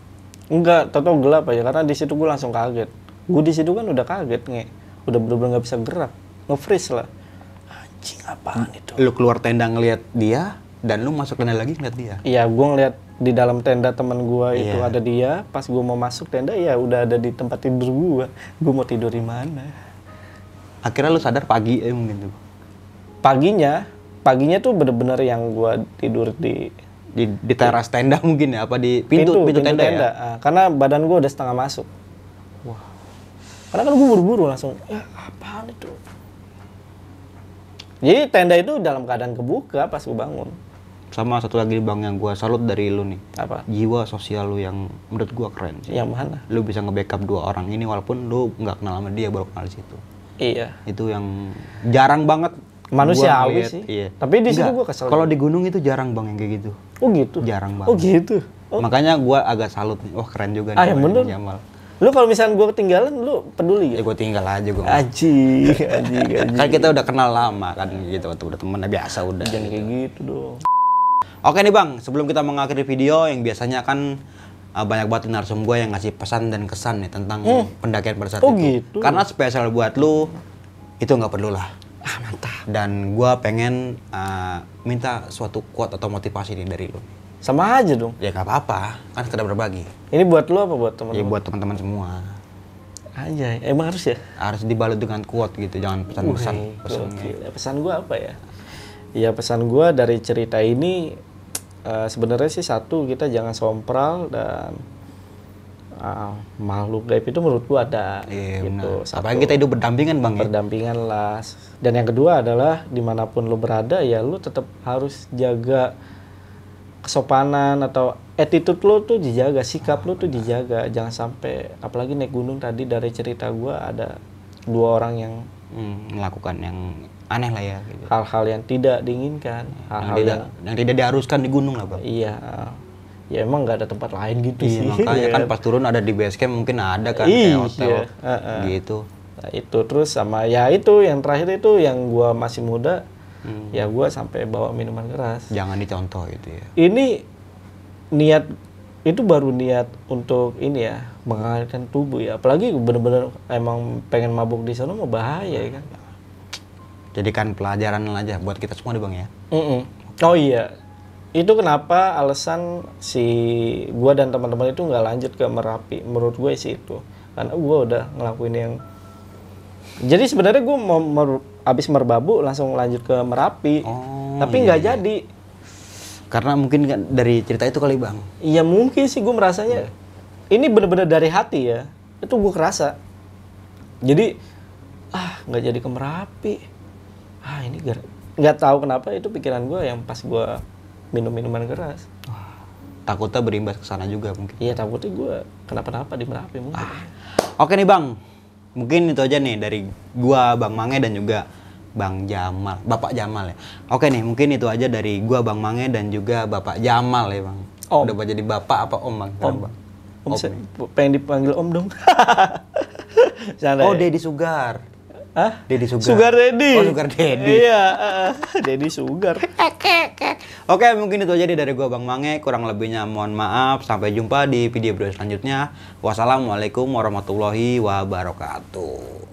Enggak, tau gelap aja karena di situ gue langsung kaget. Gue di situ kan udah kaget udah bener-bener nggak bisa gerak, nge-freeze lah. Anjing apaan itu? Lu keluar tenda ngelihat dia dan lu masuk tenda lagi ngeliat dia. Iya, gue ngeliat di dalam tenda teman gue itu Iya. ada dia. Pas gue mau masuk tenda ya udah ada di tempat tidur gue. Gue mau tidur di mana? Akhirnya lu sadar pagi mungkin tuh. Paginya tuh bener-bener yang gue tidur di teras tenda mungkin ya, apa di pintu tenda ya? Karena badan gue udah setengah masuk. Wah. Karena kan gue buru-buru langsung, ya apaan itu? Jadi tenda itu dalam keadaan kebuka pas gue bangun. Sama satu lagi, Bang, yang gua salut dari lu nih. Apa? Jiwa sosial lu yang menurut gua keren sih. Yang mana? Lu bisa nge-backup dua orang ini walaupun lu nggak kenal sama dia, baru kenal di situ. Iya. Itu yang jarang banget Manusiawi gua ngeliat. sih. Iya. Tapi di situ gua kesel. Kalau di gunung itu jarang, Bang, yang kayak gitu. Oh gitu? Jarang banget. Oh gitu? Oh. Makanya gua agak salut nih. Wah, keren juga yang bener. Jamal. Lu kalau misalnya gue ketinggalan, lu peduli Ya ya? gua tinggal aja gua. Anjing. Kan kita udah kenal lama kan gitu, udah temen biasa udah. Jangan gitu. kayak gitu dong. Oke nih, Bang, sebelum kita mengakhiri video yang biasanya kan banyak banget narsum gue yang ngasih pesan dan kesan nih tentang pendakian pada saat Oh, itu. gitu. Karena spesial buat lu itu nggak perlu lah. Mantap. Dan gue pengen minta suatu quote atau motivasi nih dari lu. Sama aja dong. Ya nggak apa-apa, kan sekedar berbagi. Ini buat lu apa buat Ya temen-temen? buat teman-teman semua. Anjay, emang harus ya? Harus dibalut dengan quote gitu, jangan pesan-pesan. Gokil. Pesan gue apa ya? Ya pesan gue dari cerita ini sebenarnya sih satu, kita jangan sompral dan makhluk gaib itu menurut gue ada. Iya, gitu. benar. Apalagi kita hidup berdampingan, Bang. Ya? Berdampingan lah. Dan yang kedua adalah dimanapun lu berada ya lu tetap harus jaga kesopanan atau attitude lu tuh dijaga, sikap lu tuh dijaga. Jangan sampai, apalagi naik gunung tadi dari cerita gue ada 2 orang yang Melakukan yang aneh lah ya. Gitu. hal-hal yang tidak diinginkan, hal-hal yang tidak diharuskan di gunung lah, Bang. iya, ya emang nggak ada tempat lain gitu Iya, sih. makanya kan pas turun ada di base camp mungkin ada kan kayak hotel gitu. Nah, itu terus sama ya itu yang terakhir itu yang gua masih muda, ya gua sampai bawa minuman keras. Jangan dicontoh gitu ya. Ini niat itu baru niat untuk ini ya mengalirkan tubuh ya, apalagi bener-bener emang pengen mabuk di sana mau bahaya ya kan. Jadikan pelajaran aja buat kita semua nih, Bang ya. Oh iya, itu kenapa alasan si gua dan teman-teman itu nggak lanjut ke Merapi. Menurut gue sih itu, karena gua udah ngelakuin yang. Jadi sebenarnya gua mau abis Merbabu langsung lanjut ke Merapi, tapi nggak jadi. Karena mungkin kan dari cerita itu kali, Bang. Iya mungkin sih gua merasanya ini bener-bener dari hati ya. Itu gua kerasa. Jadi nggak jadi ke Merapi. Ini nggak tahu kenapa itu pikiran gue yang pas gue minum minuman keras. Takutnya berimbas ke sana juga mungkin. Iya, takutnya gue kenapa-napa di Merapi mungkin. Oke nih Bang, mungkin itu aja nih dari gua Bang Mange dan juga Bang Jamal, Bapak Jamal ya. Oke nih, mungkin itu aja dari gua Bang Mange dan juga Bapak Jamal ya Bang. Om. Udah jadi Bapak apa Om Bang? Om. Bang. Om, pengen dipanggil Om dong. Canda Oh, ya? Deddy Sugar. Hah? Deddy Sugar. Sugar Daddy. Oh, Sugar Daddy. Iya, Daddy Sugar. Oke, mungkin itu aja nih dari gua Bang Mange. Kurang lebihnya mohon maaf. Sampai jumpa di video selanjutnya. Wassalamualaikum warahmatullahi wabarakatuh.